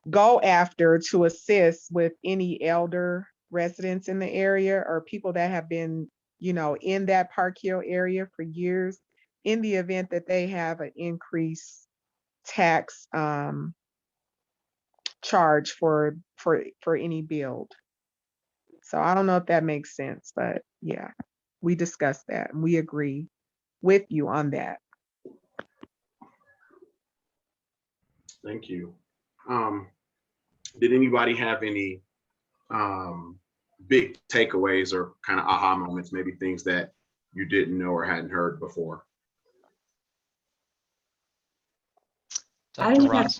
go after to assist with any elder residents in the area or people that have been, you know, in that Park Hill area for years, in the event that they have an increased tax charge for any build. So I don't know if that makes sense, but yeah, we discussed that and we agree with you on that. Thank you. Did anybody have any big takeaways or kind of aha moments, maybe things that you didn't know or hadn't heard before? I didn't have,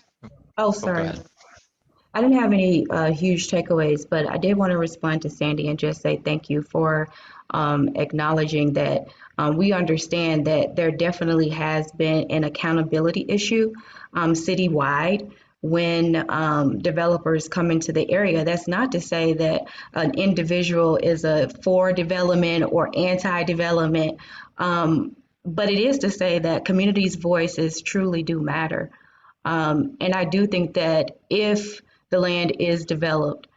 sorry. I didn't have any huge takeaways, but I did want to respond to Sandy and just say thank you for acknowledging that we understand that there definitely has been an accountability issue citywide when developers come into the area. That's not to say that an individual is for development or anti-development, but it is to say that communities' voices truly do matter. And I do think that if the land is developed,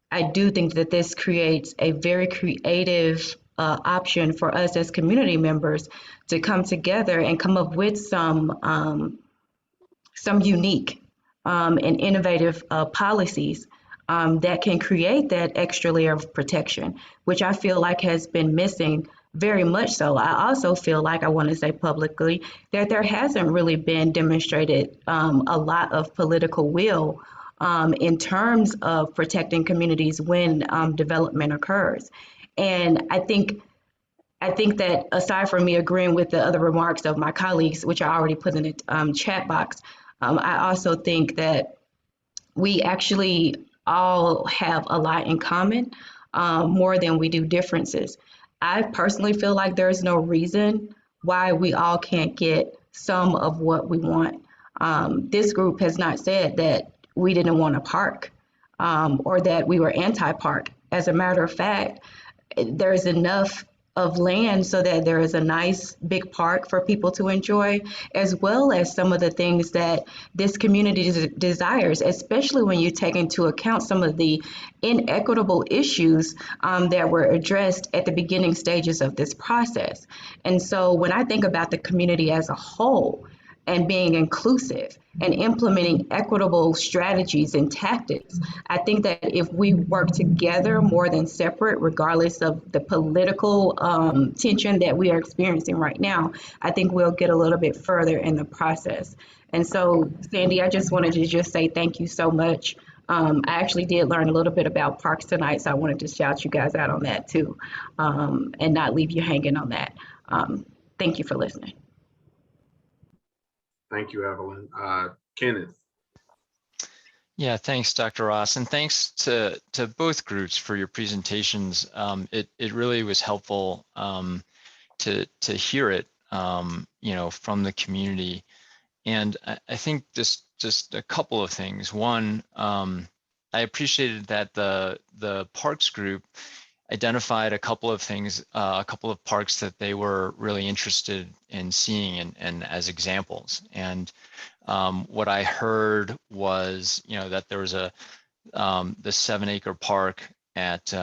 I do think that this creates a very creative option for us as community members to come together and come up with some unique and innovative policies that can create that extra layer of protection, which I feel like has been missing very much so. I also feel like, I want to say publicly, that there hasn't really been demonstrated a lot of political will in terms of protecting communities when development occurs. And I think that aside from me agreeing with the other remarks of my colleagues, which I already put in the chat box, I also think that we actually all have a lot in common, more than we do differences. I personally feel like there's no reason why we all can't get some of what we want. This group has not said that we didn't want a park or that we were anti-park. As a matter of fact, there's enough of land so that there is a nice big park for people to enjoy, as well as some of the things that this community desires, especially when you take into account some of the inequitable issues that were addressed at the beginning stages of this process. And so when I think about the community as a whole and being inclusive and implementing equitable strategies and tactics, I think that if we work together more than separate, regardless of the political tension that we are experiencing right now, I think we'll get a little bit further in the process. And so, Sandy, I just wanted to just say thank you so much. I actually did learn a little bit about parks tonight, so I wanted to shout you guys out on that too, and not leave you hanging on that. Thank you for listening. Thank you, Evelyn. Kenneth. Yeah, thanks, Dr. Ross, and thanks to both groups for your presentations. It really was helpful to hear it, you know, from the community. And I think just a couple of things. One, I appreciated that the parks group identified a couple of things, a couple of parks that they were really interested in seeing and as examples. And what I heard was, you know, that there was the 7-acre park at,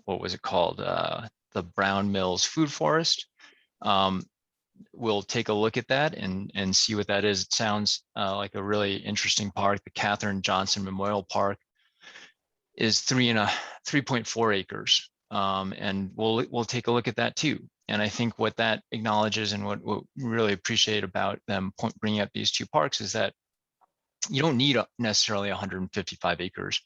what was it called? The Brown Mills Food Forest. We'll take a look at that and see what that is. It sounds like a really interesting park. The Kathryn Johnston Memorial Park is 3.4 acres. And we'll take a look at that too. And I think what that acknowledges and what we really appreciate about them bringing up these two parks is that you don't need necessarily 155 acres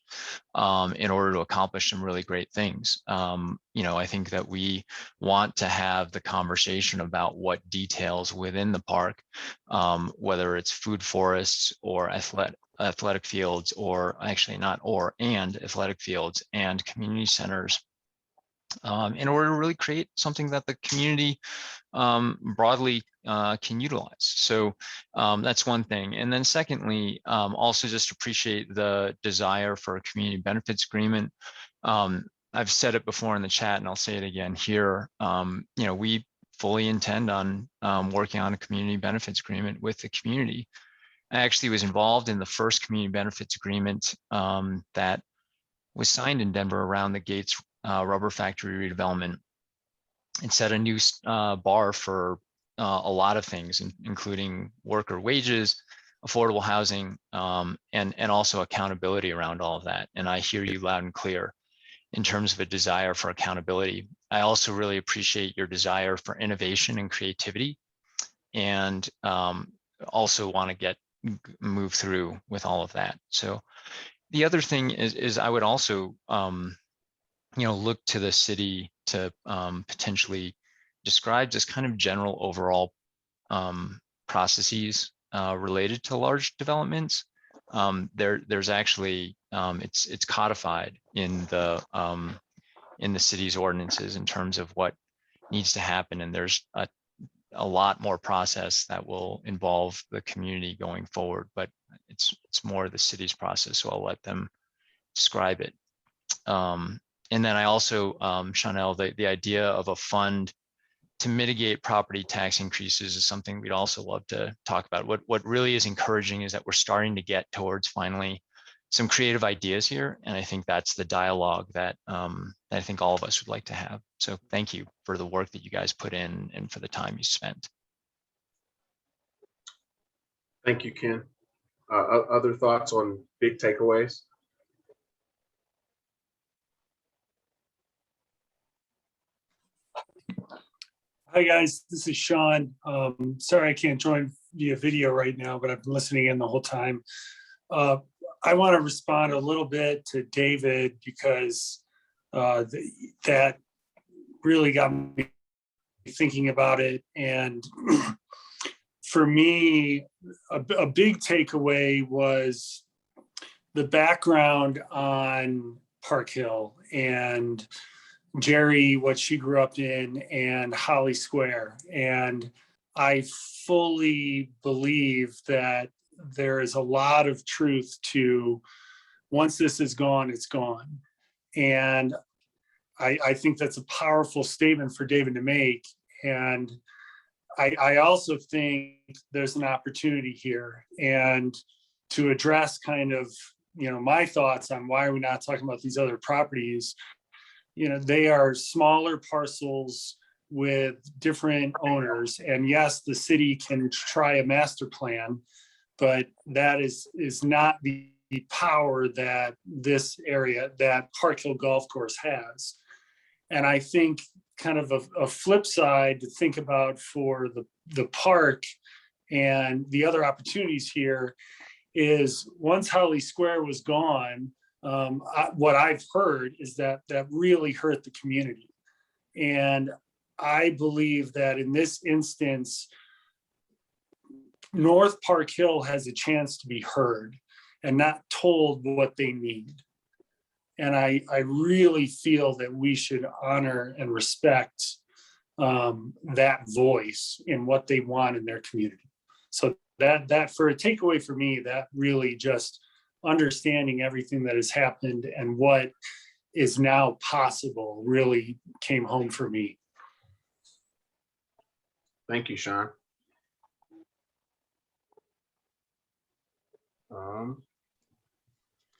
in order to accomplish some really great things. You know, I think that we want to have the conversation about what details within the park, whether it's food forests or athletic fields, or actually not or, and athletic fields and community centers in order to really create something that the community broadly can utilize. So that's one thing. And then secondly, also just appreciate the desire for a community benefits agreement. I've said it before in the chat and I'll say it again here. We fully intend on working on a community benefits agreement with the community. I actually was involved in the first community benefits agreement that was signed in Denver around the Gates rubber factory redevelopment. It set a new bar for a lot of things, including worker wages, affordable housing, and also accountability around all of that. And I hear you loud and clear in terms of a desire for accountability. I also really appreciate your desire for innovation and creativity, and also want to move through with all of that. So the other thing is I would also look to the city to potentially describe just kind of general overall processes related to large developments. There's actually it's codified in the city's ordinances in terms of what needs to happen, and there's a lot more process that will involve the community going forward, but it's more the city's process, so I'll let them describe it. And then I also, Chanel, the idea of a fund to mitigate property tax increases is something we'd also love to talk about. What really is encouraging is that we're starting to get towards finally some creative ideas here. And I think that's the dialogue that I think all of us would like to have. So thank you for the work that you guys put in and for the time you spent. Thank you, Ken. Other thoughts on big takeaways? Hi guys, this is Sean. Sorry I can't join via video right now, but I've been listening in the whole time. I want to respond a little bit to David because that really got me thinking about it. And for me, a big takeaway was the background on Park Hill and Jerry, what she grew up in, and Holly Square. And I fully believe that there is a lot of truth to once this is gone, it's gone. And I think that's a powerful statement for David to make. And I also think there's an opportunity here. And to address kind of, my thoughts on why are we not talking about these other properties, they are smaller parcels with different owners. And yes, the city can try a master plan, but that is not the power that this area, that Park Hill Golf Course has. And I think kind of a flip side to think about for the park and the other opportunities here is once Holly Square was gone, what I've heard is that really hurt the community. And I believe that in this instance, North Park Hill has a chance to be heard and not told what they need. And I really feel that we should honor and respect that voice in what they want in their community. So that for a takeaway for me, that really just understanding everything that has happened and what is now possible really came home for me. Thank you, Sean.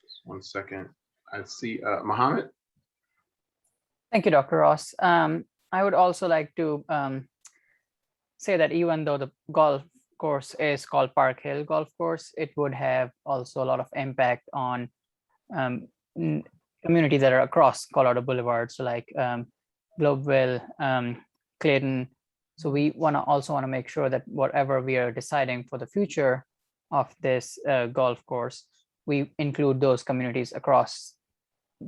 Just 1 second. I see Mohammed. Thank you, Dr. Ross. I would also like to say that even though the golf course is called Park Hill Golf Course, it would have also a lot of impact on communities that are across Colorado Boulevard, so like Globeville, Clayton. So we also want to make sure that whatever we are deciding for the future of this golf course, we include those communities across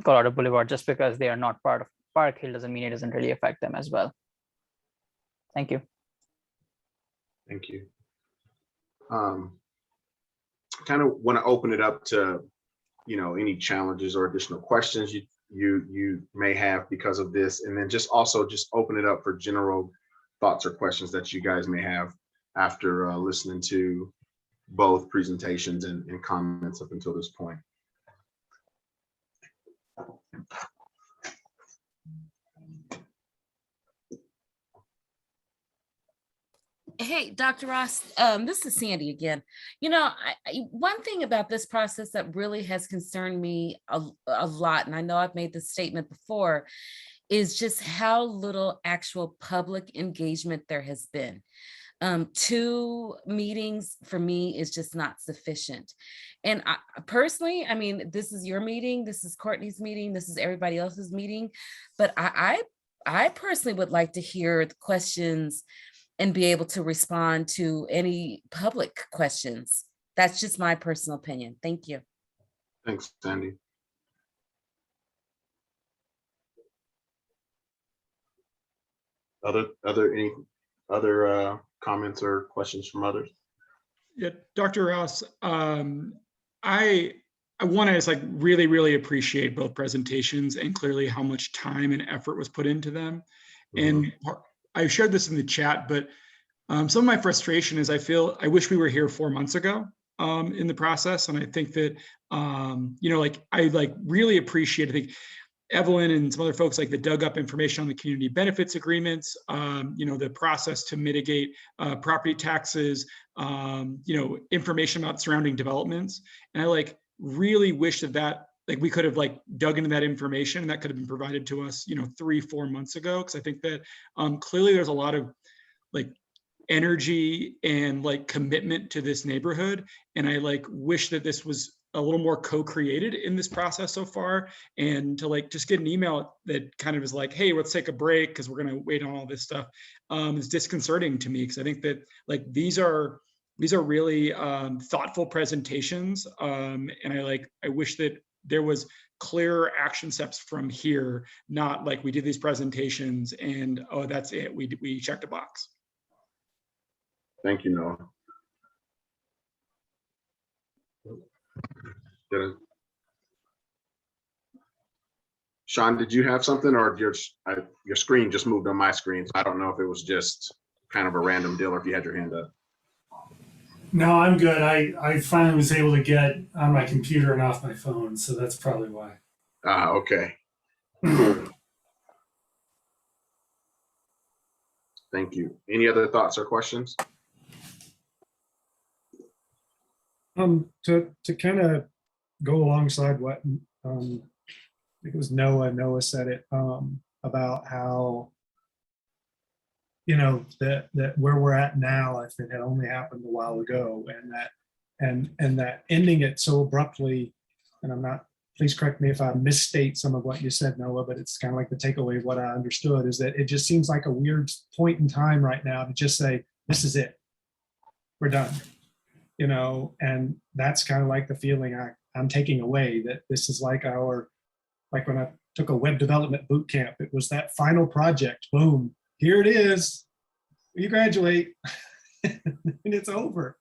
Colorado Boulevard. Just because they are not part of Park Hill doesn't mean it doesn't really affect them as well. Thank you. Thank you. kind of want to open it up to, any challenges or additional questions you may have because of this, and then just open it up for general thoughts or questions that you guys may have after listening to both presentations and comments up until this point. Hey, Dr. Ross, this is Sandy again. One thing about this process that really has concerned me a lot, and I know I've made this statement before, is just how little actual public engagement there has been. 2 meetings for me is just not sufficient. And personally, this is your meeting, this is Courtney's meeting, this is everybody else's meeting, but I personally would like to hear the questions and be able to respond to any public questions. That's just my personal opinion. Thank you. Thanks, Sandy. Any other comments or questions from others? Yeah, Dr. Ross, I want to really appreciate both presentations and clearly how much time and effort was put into them. And I shared this in the chat, but some of my frustration is I wish we were here 4 months ago in the process. And I think that, I really appreciate, I think Evelyn and some other folks that dug up information on the community benefits agreements, the process to mitigate property taxes, information about surrounding developments. And I really wish that we could have dug into that information and that could have been provided to us, 3-4 months ago. Cause I think that clearly there's a lot of energy and commitment to this neighborhood. And I wish that this was a little more co-created in this process so far, and to just get an email that kind of is hey, let's take a break because we're going to wait on all this stuff is disconcerting to me, because I think that these are really thoughtful presentations, and I wish that there was clearer action steps from here, not we did these presentations and oh, that's it, we checked a box. Thank you, Noah. Sean, did you have something, or your screen just moved on my screen? So I don't know if it was just kind of a random deal or if you had your hand up. No, I'm good. I finally was able to get on my computer and off my phone, so that's probably why. Okay. Thank you. Any other thoughts or questions? To kind of go alongside what I think it was Noah said it about how that where we're at now, if it had only happened a while ago, and that ending it so abruptly, and I'm not, please correct me if I misstate some of what you said, Noah, but it's kind of the takeaway of what I understood is that it just seems like a weird point in time right now to just say, this is it, we're done. And that's kind of the feeling I'm taking away, that this is when I took a web development boot camp, it was that final project, boom, here it is, you graduate and it's over.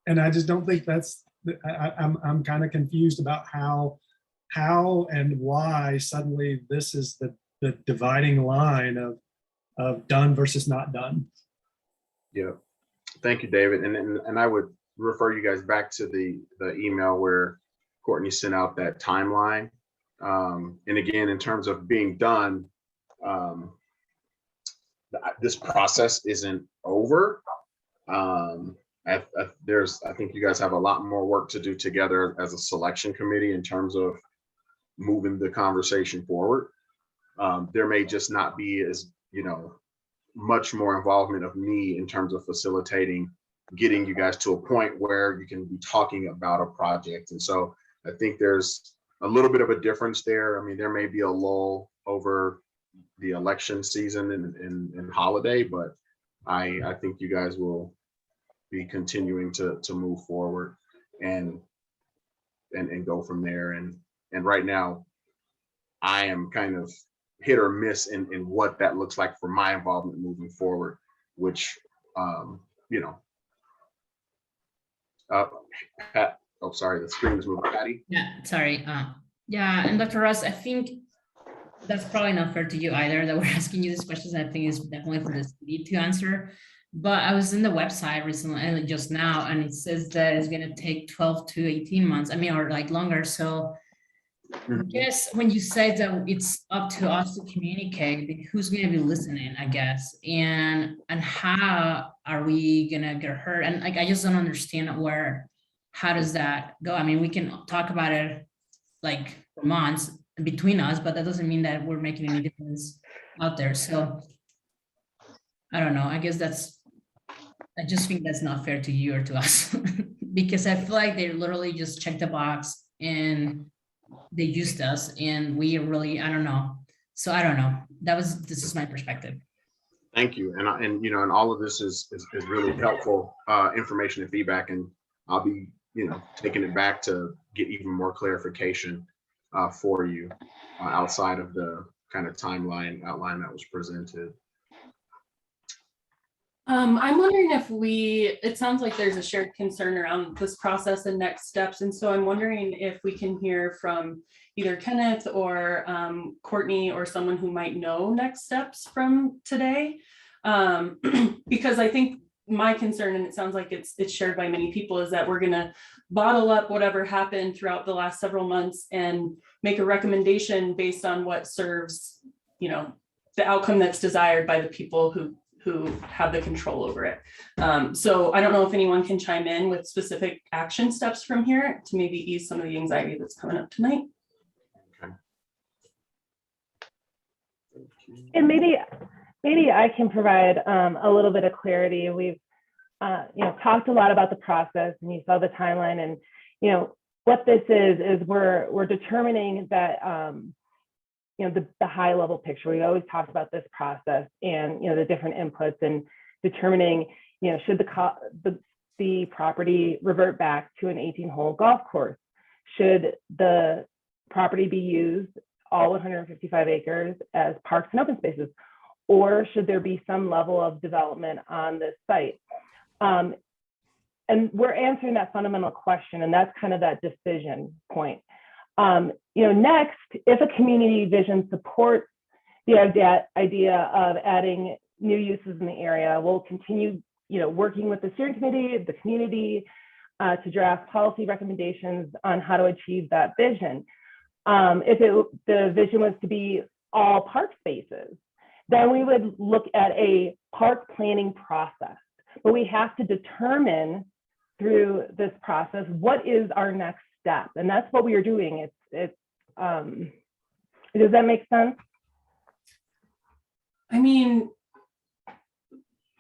And I just don't think I'm kind of confused about how and why suddenly this is the dividing line of done versus not done. Yeah, thank you, David. And I would refer you guys back to the email where Courtney sent out that timeline. And again, in terms of being done, this process isn't over. I think you guys have a lot more work to do together as a selection committee in terms of moving the conversation forward. There may just not be as much more involvement of me in terms of facilitating getting you guys to a point where you can be talking about a project. And so I think there's a little bit of a difference there. I mean, there may be a lull over the election season and holiday, but I think you guys will be continuing to move forward and go from there. And right now, I am kind of hit or miss in what that looks like for my involvement moving forward, which Pat, Oh, sorry, the screen is moving. Patty? Yeah, sorry. Yeah, and Dr. Ross, I think that's probably not fair to you either, that we're asking you these questions. I think it's definitely for the city to answer. But I was in the website recently, and just now, and it says that it's gonna take 12 to 18 months. I mean, or like longer. So I guess when you say that it's up to us to communicate, who's gonna be listening, I guess, and how are we gonna get heard? And like, I just don't understand how does that go? I mean, we can talk about it like for months between us, but that doesn't mean that we're making any difference out there. So I don't know. I guess I just think that's not fair to you or to us because I feel like they literally just checked the box and they used us, and we really, I don't know. So I don't know. This is my perspective. Thank you. And you know, and all of this is really helpful information and feedback. And I'll be, you know, taking it back to get even more clarification for you outside of the kind of timeline outline that was presented. I'm wondering if it sounds like there's a shared concern around this process and next steps. And so I'm wondering if we can hear from either Kenneth or Courtney or someone who might know next steps from today. Because I think my concern, and it sounds like it's shared by many people, is that we're gonna bottle up whatever happened throughout the last several months and make a recommendation based on what serves, you know, the outcome that's desired by the people who have the control over it. So I don't know if anyone can chime in with specific action steps from here to maybe ease some of the anxiety that's coming up tonight. Okay. And maybe I can provide a little bit of clarity. We've you know, talked a lot about the process, and you saw the timeline, and you know what this is we're determining that you know, the high level picture. We always talk about this process and, you know, the different inputs and determining, you know, should the property revert back to an 18-hole golf course? Should the property be used, all 155 acres, as parks and open spaces? Or should there be some level of development on this site? And we're answering that fundamental question, and that's kind of that decision point. You know, next, if a community vision supports the idea of adding new uses in the area, we'll continue, you know, working with the steering committee, the community, to draft policy recommendations on how to achieve that vision. If the vision was to be all park spaces, then we would look at a park planning process. But we have to determine through this process what is our next step, and that's what we are doing. Does that make sense? I mean,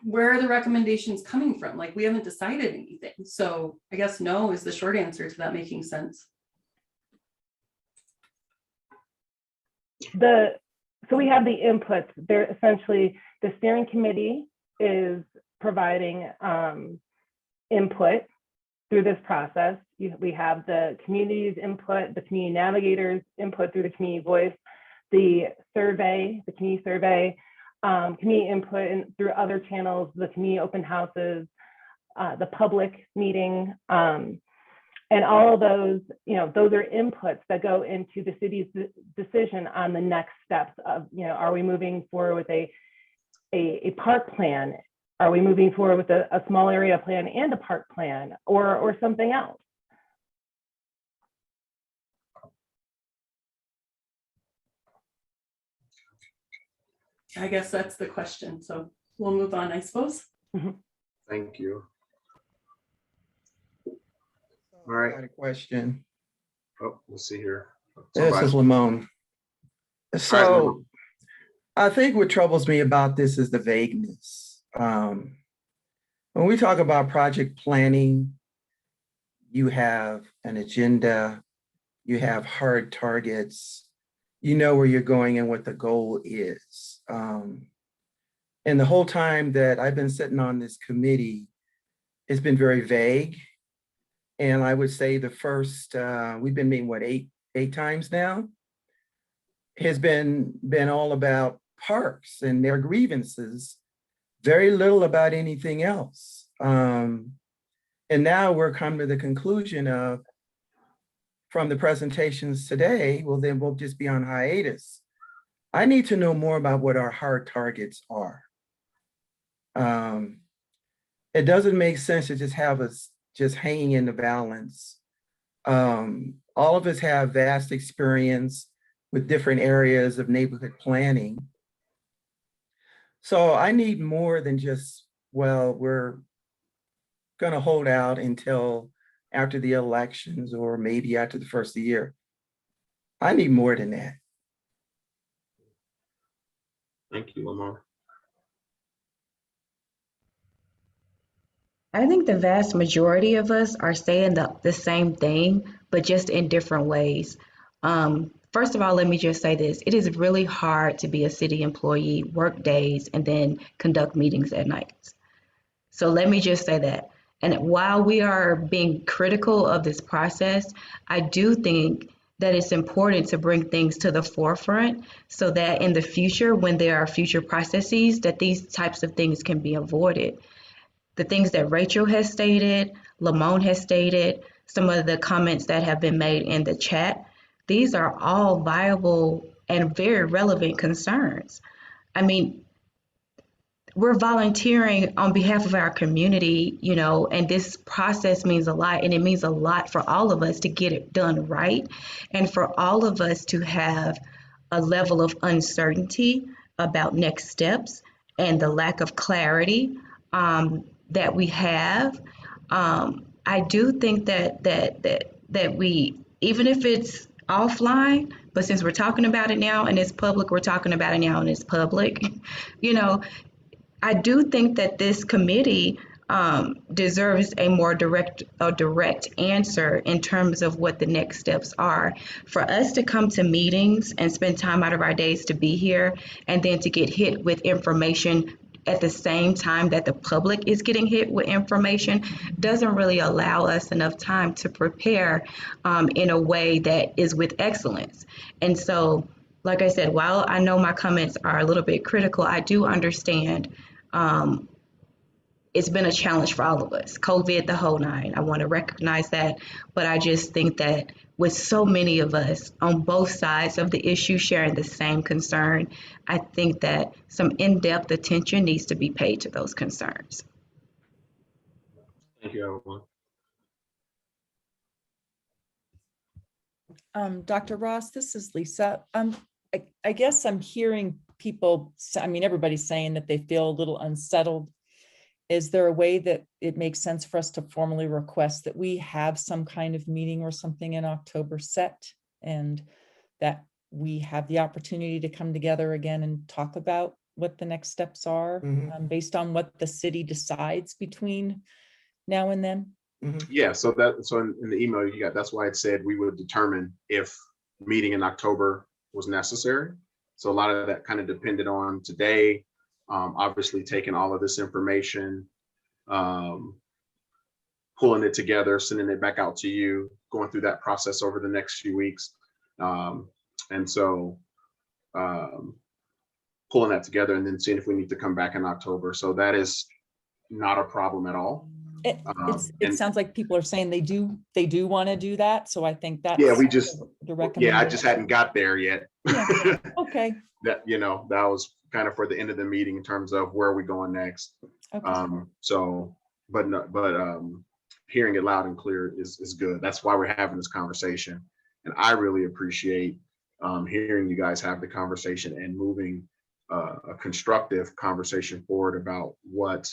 where are the recommendations coming from? Like, we haven't decided anything. So I guess no is the short answer to that making sense. So we have the inputs. They're essentially, the steering committee is providing input through this process. We have the community's input, the community navigators input through the community voice, the survey, the community survey, community input and through other channels, the community open houses, the public meeting, and all of those, you know, those are inputs that go into the city's decision on the next steps of, you know, are we moving forward with a park plan? Are we moving forward with a small area plan and a park plan, or something else? I guess that's the question. So we'll move on, I suppose. Thank you. All right. I had a question. Oh, let's see here. This is Lamone. So I think what troubles me about this is the vagueness. When we talk about project planning, you have an agenda, you have hard targets, you know where you're going and what the goal is. And the whole time that I've been sitting on this committee, it's been very vague. And I would say the first, we've been meeting, what, eight times now, has been all about parks and their grievances, very little about anything else. And now we're coming to the conclusion of, from the presentations today, well, then we'll just be on hiatus. I need to know more about what our hard targets are. It doesn't make sense to just have us just hanging in the balance. All of us have vast experience with different areas of neighborhood planning. So I need more than just, well, we're gonna hold out until after the elections or maybe after the first of the year. I need more than that. Thank you, Lamar. I think the vast majority of us are saying the same thing, but just in different ways. First of all, let me just say this. It is really hard to be a city employee, work days, and then conduct meetings at nights. So let me just say that. And while we are being critical of this process, I do think that it's important to bring things to the forefront so that in the future, when there are future processes, that these types of things can be avoided. The things that Rachel has stated, Lamone has stated, some of the comments that have been made in the chat, these are all viable and very relevant concerns. I mean, we're volunteering on behalf of our community, you know, and this process means a lot, and it means a lot for all of us to get it done right, and for all of us to have a level of uncertainty about next steps and the lack of clarity that we have. I do think that we, even if it's offline, but since we're talking about it now and it's public, we're talking about it now and it's public, you know, I do think that this committee deserves a more direct answer in terms of what the next steps are. For us to come to meetings and spend time out of our days to be here and then to get hit with information at the same time that the public is getting hit with information doesn't really allow us enough time to prepare in a way that is with excellence. And so, like I said, while I know my comments are a little bit critical, I do understand it's been a challenge for all of us. COVID, the whole nine. I want to recognize that, but I just think that with so many of us on both sides of the issue sharing the same concern, I think that some in-depth attention needs to be paid to those concerns. Thank you, everyone. Dr. Ross, this is Lisa. I guess I'm hearing people, I mean, everybody's saying that they feel a little unsettled. Is there a way that it makes sense for us to formally request that we have some kind of meeting or something in October set, and that we have the opportunity to come together again and talk about what the next steps are based on what the city decides between now and then? Yeah, so in the email you got, that's why it said we would determine if meeting in October was necessary. So a lot of that kind of depended on today, obviously taking all of this information, pulling it together, sending it back out to you, going through that process over the next few weeks. And so pulling that together and then seeing if we need to come back in October. So that is not a problem at all. It sounds like people are saying they do want to do that. So I think that's the recommendation. Yeah, I just hadn't got there yet. Yeah. Okay. That, you know, that was kind of for the end of the meeting in terms of where are we going next. Okay. But hearing it loud and clear is good. That's why we're having this conversation. And I really appreciate hearing you guys have the conversation and moving a constructive conversation forward about what,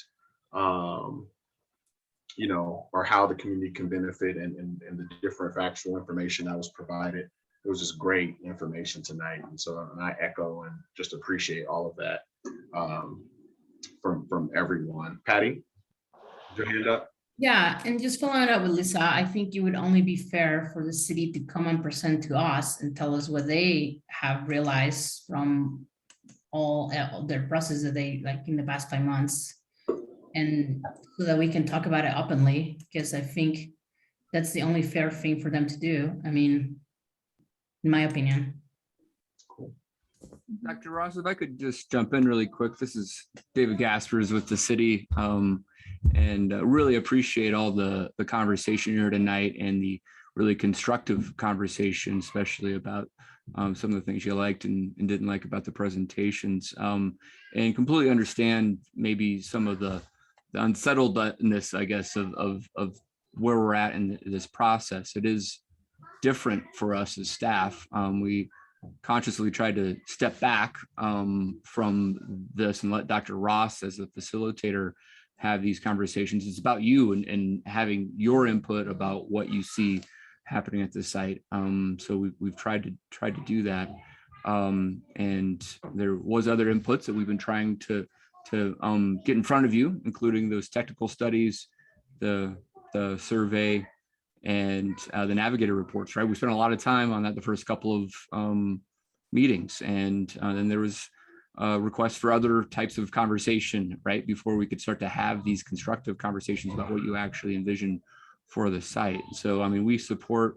you know, or how the community can benefit and the different factual information that was provided. It was just great information tonight. And so I echo and just appreciate all of that from everyone. Patty, your hand up. Yeah, and just following up with Lisa, I think it would only be fair for the city to come and present to us and tell us what they have realized from all their process that they like in the past 5 months, and so that we can talk about it openly, because I think that's the only fair thing for them to do. I mean, in my opinion. Cool. Dr. Ross, if I could just jump in really quick. This is David Gaspers with the city, and really appreciate all the conversation here tonight and the really constructive conversation, especially about some of the things you liked and didn't like about the presentations, and completely understand maybe some of the unsettledness, I guess, of where we're at in this process. It is different for us as staff. We consciously tried to step back from this and let Dr. Ross, as a facilitator, have these conversations. It's about you and having your input about what you see happening at the site. So we've tried to do that. And there was other inputs that we've been trying to get in front of you, including those technical studies, the survey, and the navigator reports, right? We spent a lot of time on that the first couple of meetings. And then there was requests for other types of conversation, right? Before we could start to have these constructive conversations about what you actually envision for the site. So, I mean, we support,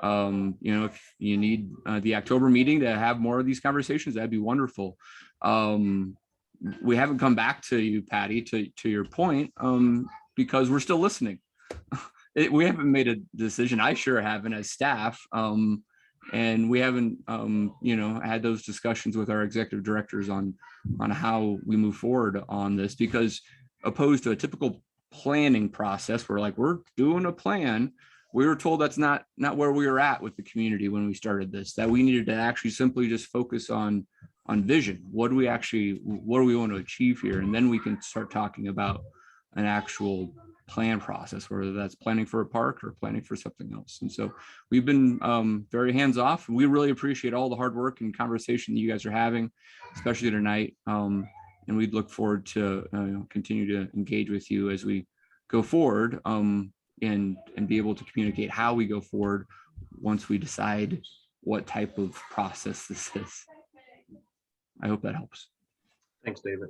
if you need the October meeting to have more of these conversations, that'd be wonderful. We haven't come back to you, Patty, to your point, because we're still listening. We haven't made a decision. I sure haven't as staff. And we haven't, had those discussions with our executive directors on how we move forward on this, because opposed to a typical planning process, we're doing a plan. We were told that's not where we were at with the community when we started this, that we needed to actually simply just focus on vision. What do we want to achieve here? And then we can start talking about an actual plan process, whether that's planning for a park or planning for something else. And so we've been very hands off. We really appreciate all the hard work and conversation that you guys are having, especially tonight. And we'd look forward to continue to engage with you as we go forward, and be able to communicate how we go forward once we decide what type of process this is. I hope that helps. Thanks, David.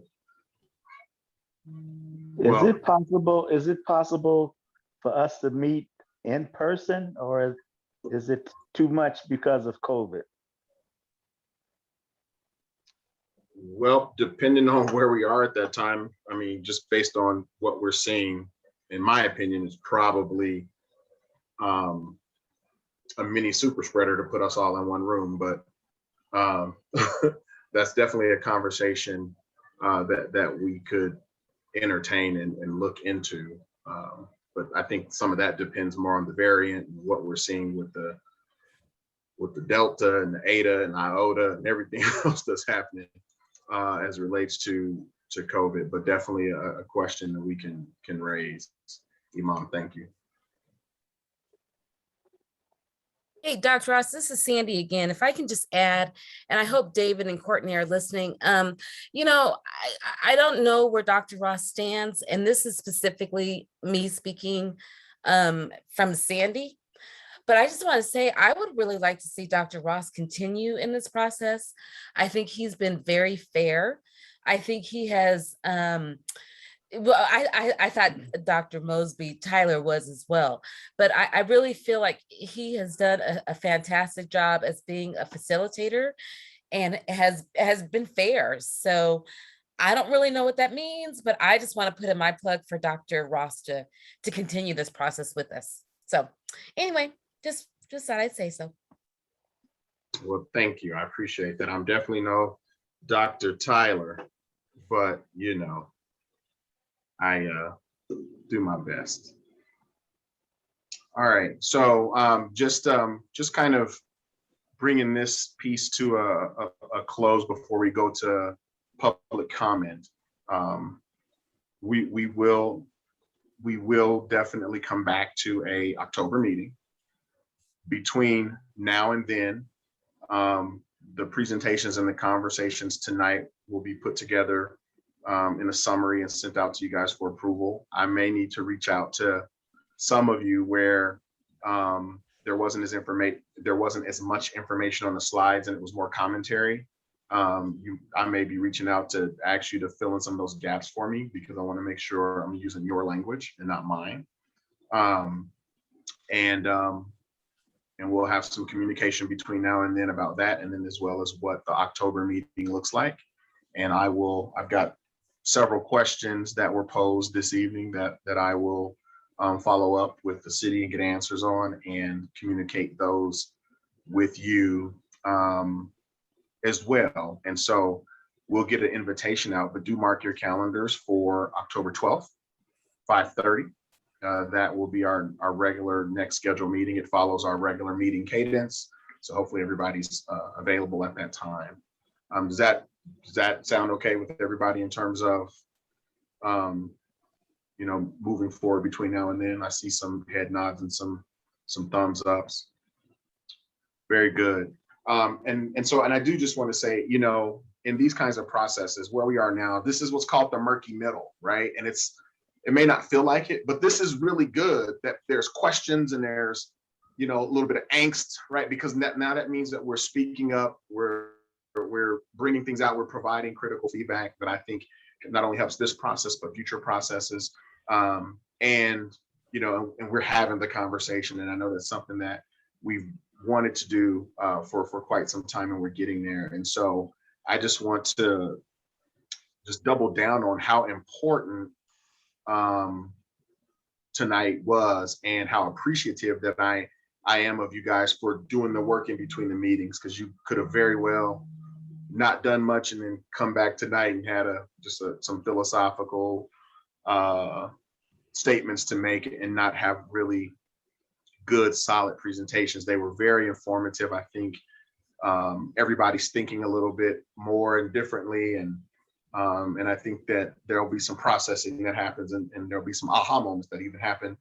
Is it possible for us to meet in person, or is it too much because of COVID? Well, depending on where we are at that time, I mean, just based on what we're seeing, in my opinion, is probably a mini super spreader to put us all in one room. But that's definitely a conversation that we could entertain and look into. But I think some of that depends more on the variant and what we're seeing with the Delta and the Eta and Iota and everything else that's happening as it relates to COVID. But definitely a question that we can raise. Imam, thank you. Hey, Dr. Ross, this is Sandy again. If I can just add, and I hope David and Courtney are listening. I don't know where Dr. Ross stands, and this is specifically me speaking from Sandy. But I just want to say, I would really like to see Dr. Ross continue in this process. I think he's been very fair. I think he has, I thought Dr. Mosby Tyler was as well, but I really feel like he has done a fantastic job as being a facilitator and has been fair. So I don't really know what that means, but I just want to put in my plug for Dr. Ross to continue this process with us. So anyway, just thought I'd say so. Well, thank you. I appreciate that. I'm definitely no Dr. Tyler, but I do my best. All right, so just kind of bringing this piece to a close before we go to public comment. We will definitely come back to a October meeting. Between now and then, the presentations and the conversations tonight will be put together in a summary and sent out to you guys for approval. I may need to reach out to some of you where there wasn't as much information on the slides and it was more commentary. I may be reaching out to ask you to fill in some of those gaps for me, because I want to make sure I'm using your language and not mine. And and we'll have some communication between now and then about that, and then as well as what the October meeting looks like. And I've got several questions that were posed this evening that I will follow up with the city and get answers on and communicate those with you as well. And so we'll get an invitation out, but do mark your calendars for October 12th, 5:30. That will be our regular next scheduled meeting. It follows our regular meeting cadence. So hopefully everybody's available at that time. Does that sound okay with everybody in terms of, moving forward between now and then? I see some head nods and some thumbs ups. Very good. And I do just want to say, in these kinds of processes where we are now, this is what's called the murky middle, right? And it may not feel like it, but this is really good that there's questions and there's, a little bit of angst, right? Because now that means that we're speaking up, we're bringing things out, we're providing critical feedback that I think not only helps this process, but future processes. And we're having the conversation. And I know that's something that we've wanted to do for quite some time, and we're getting there. And so I just want to just double down on how important tonight was, and how appreciative that I am of you guys for doing the work in between the meetings, because you could have very well not done much and then come back tonight and had some philosophical statements to make and not have really good, solid presentations. They were very informative. I think everybody's thinking a little bit more and differently, and I think that there'll be some processing that happens, and there'll be some aha moments that even happen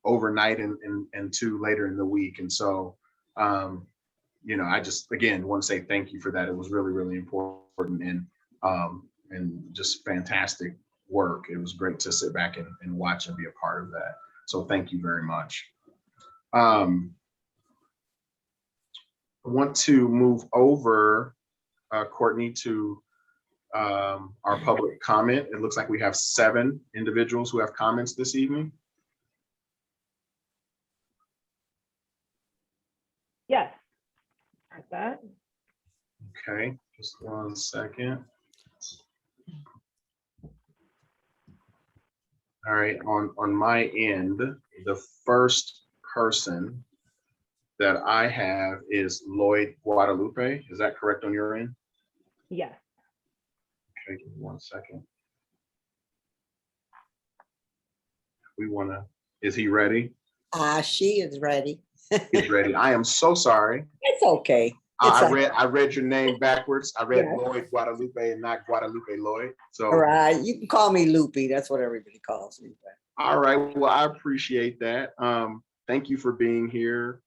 overnight and to later in the week. And so, I just, again, want to say thank you for that. It was really, really important and just fantastic work. It was great to sit back and watch and be a part of that. So thank you very much. I want to move over, Courtney, to our public comment. It looks like we have 7 individuals who have comments this evening. Yes. Like that. Okay, just one second. All right, on my end, the first person that I have is Lloyd Guadalupe. Is that correct on your end? Yes. Okay, give me one second. Is he ready? She is ready. He's ready. I am so sorry. It's okay. I read your name backwards. I read Yes. Lloyd Guadalupe and not Guadalupe Lloyd. So All right, you can call me Loopy. That's what everybody calls me. all right, well, I appreciate that. Thank you for being here.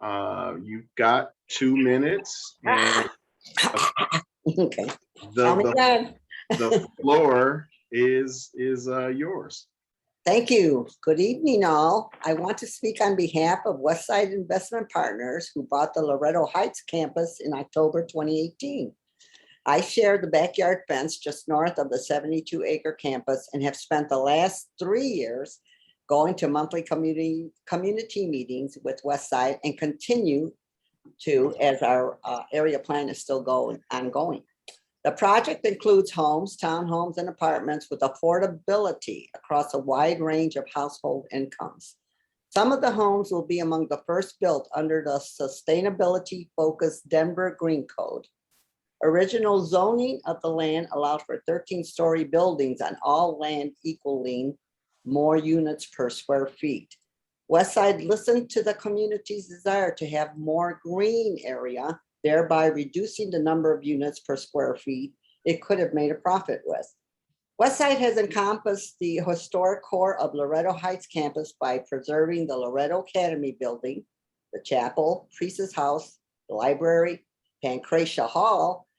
You've got 2 minutes, and Okay. Tell me that. the floor is yours. Thank you. Good evening, all. I want to speak on behalf of Westside Investment Partners, who bought the Loretto Heights campus in October 2018. I share the backyard fence just north of the 72-acre campus and have spent the last 3 years going to monthly community meetings with Westside, and continue to as our area plan is still ongoing. The project includes homes, townhomes, and apartments with affordability across a wide range of household incomes. Some of the homes will be among the first built under the sustainability-focused Denver Green Code. Original zoning of the land allowed for 13-story buildings on all land equaling more units per square feet. Westside listened to the community's desire to have more green area, thereby reducing the number of units per square feet it could have made a profit with. Westside has encompassed the historic core of Loretto Heights campus by preserving the Loretto Academy building, the chapel, Priestess House, the library, Pancratia Hall,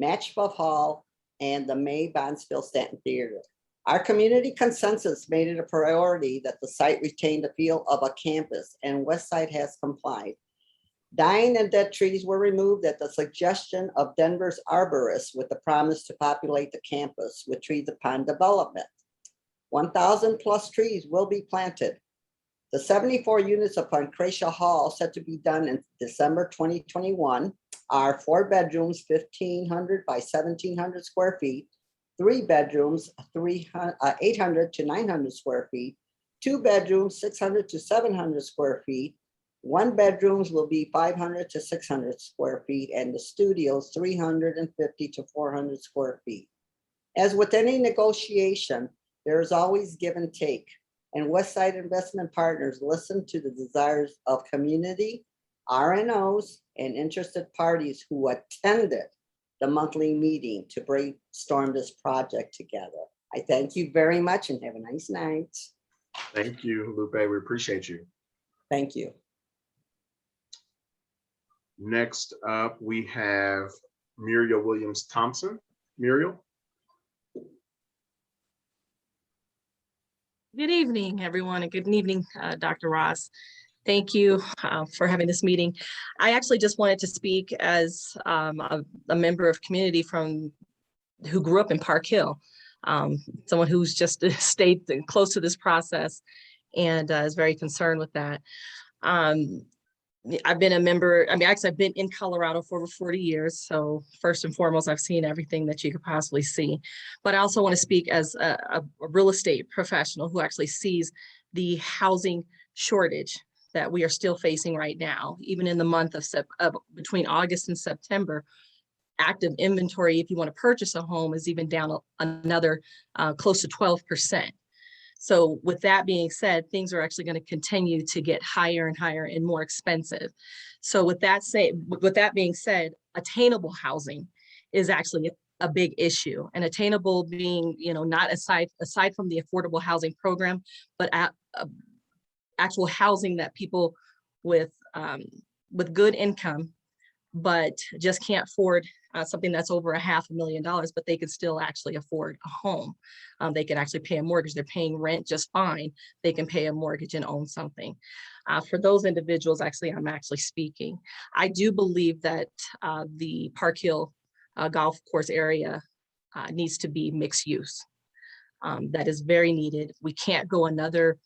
Matchbuff Hall, and the May Bondsville Stanton Theater. Our community consensus made it a priority that the site retain the feel of a campus, and Westside has complied. Dying and dead trees were removed at the suggestion of Denver's arborists, with the promise to populate the campus with trees upon development. 1,000 plus trees will be planted. The 74 units upon Crenshaw Hall set to be done in December 2021 are 4 bedrooms, 1,500 by 1,700 square feet, 3 bedrooms, 800 to 900 square feet, 2 bedrooms, 600 to 700 square feet, 1 bedrooms will be 500 to 600 square feet, and the studios 350 to 400 square feet. As with any negotiation, there is always give and take, and Westside Investment Partners listen to the desires of community, RNOs, and interested parties who attended the monthly meeting to brainstorm this project together. I thank you very much and have a nice night. Thank you, Lupe. We appreciate you. Thank you. Next up, we have Muriel Williams-Thompson. Muriel? Good evening, everyone, and good evening, Dr. Ross. Thank you for having this meeting. I actually just wanted to speak as a member of community who grew up in Park Hill, someone who's just stayed close to this process and is very concerned with that. I've been a member, I've been in Colorado for over 40 years. So first and foremost, I've seen everything that you could possibly see. But I also want to speak as a real estate professional who actually sees the housing shortage that we are still facing right now. Even in the month of between August and September, active inventory, if you want to purchase a home, is even down another close to 12%. So with that being said, things are actually going to continue to get higher and higher and more expensive. So with that being said, attainable housing is actually a big issue, and attainable being, not aside from the affordable housing program, but actual housing that people with good income, but just can't afford something that's over $500,000, but they could still actually afford a home. They can actually pay a mortgage. They're paying rent just fine. They can pay a mortgage and own something. For those individuals, I'm actually speaking. I do believe that the Park Hill golf course area needs to be mixed use. That is very needed. We can't go another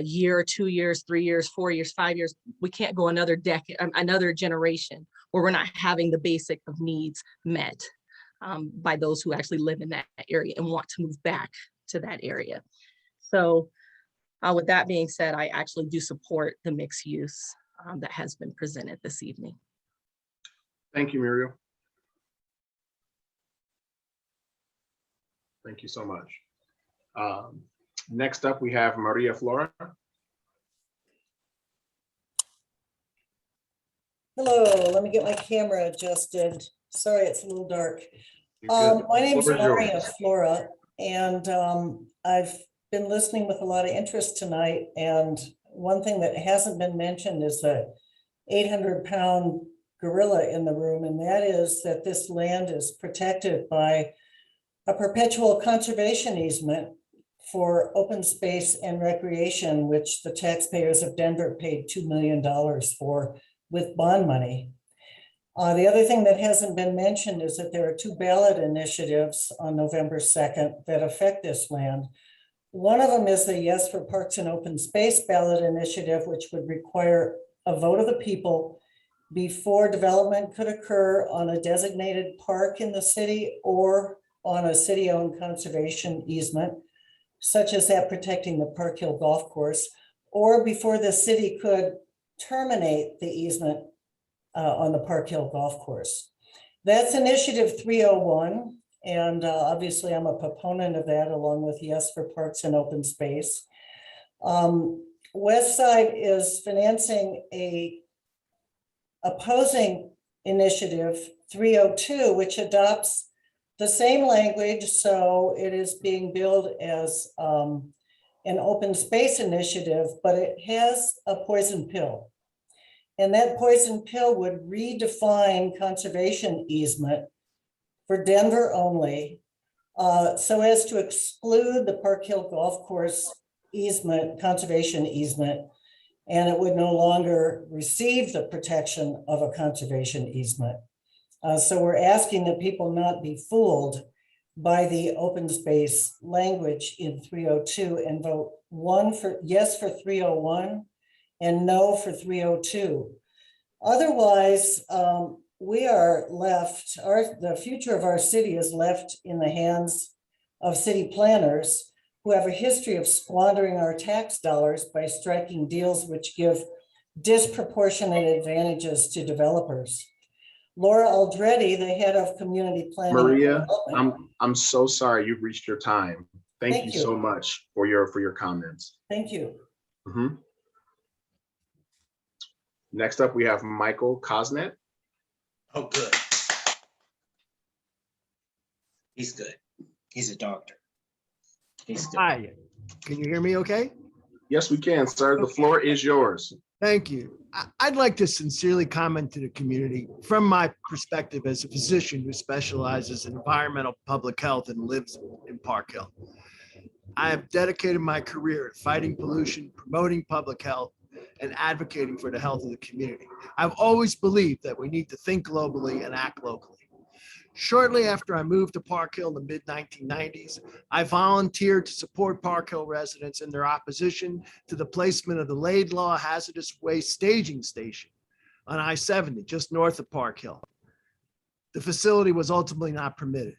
year, 2 years, 3 years, 4 years, 5 years. We can't go another decade, another generation where we're not having the basic of needs met by those who actually live in that area and want to move back to that area. So with that being said, I actually do support the mixed use that has been presented this evening. Thank you, Muriel. Thank you so much. Next up, we have Maria Flora. Hello, let me get my camera adjusted. Sorry, it's a little dark. My name's Maria Flora, and I've been listening with a lot of interest tonight. And one thing that hasn't been mentioned is the 800-pound gorilla in the room, and that is that this land is protected by a perpetual conservation easement for open space and recreation, which the taxpayers of Denver paid $2 million for with bond money. The other thing that hasn't been mentioned is that there are 2 ballot initiatives on November 2nd that affect this land. One of them is the Yes for Parks and Open Space ballot initiative, which would require a vote of the people before development could occur on a designated park in the city or on a city-owned conservation easement, such as that protecting the Park Hill Golf Course, or before the city could terminate the easement on the Park Hill Golf Course. That's Initiative 301, and obviously I'm a proponent of that, along with Yes for Parks and Open Space. Westside is financing a opposing Initiative 302, which adopts the same language, so it is being billed as an open space initiative, but it has a poison pill. And that poison pill would redefine conservation easement for Denver only, so as to exclude the Park Hill Golf Course easement, conservation easement, and it would no longer receive the protection of a conservation easement. So we're asking that people not be fooled by the open space language in 302 and vote yes for 301 and no for 302. Otherwise, we are left, the future of our city is left in the hands of city planners who have a history of squandering our tax dollars by striking deals which give disproportionate advantages to developers. Laura Aldretti, the head of community planning. Maria, I'm so sorry you've reached your time. Thank you so much for your comments. Thank you. Next up, we have Michael Cosnet. Oh, good. He's good. He's a doctor. He's good. Hi, can you hear me okay? Yes, we can, sir. The floor is yours. Thank you. I'd like to sincerely comment to the community from my perspective as a physician who specializes in environmental public health and lives in Park Hill. I have dedicated my career to fighting pollution, promoting public health, and advocating for the health of the community. I've always believed that we need to think globally and act locally. Shortly after I moved to Park Hill in the mid-1990s, I volunteered to support Park Hill residents in their opposition to the placement of the Laidlaw hazardous waste staging station on I-70 just north of Park Hill. The facility was ultimately not permitted.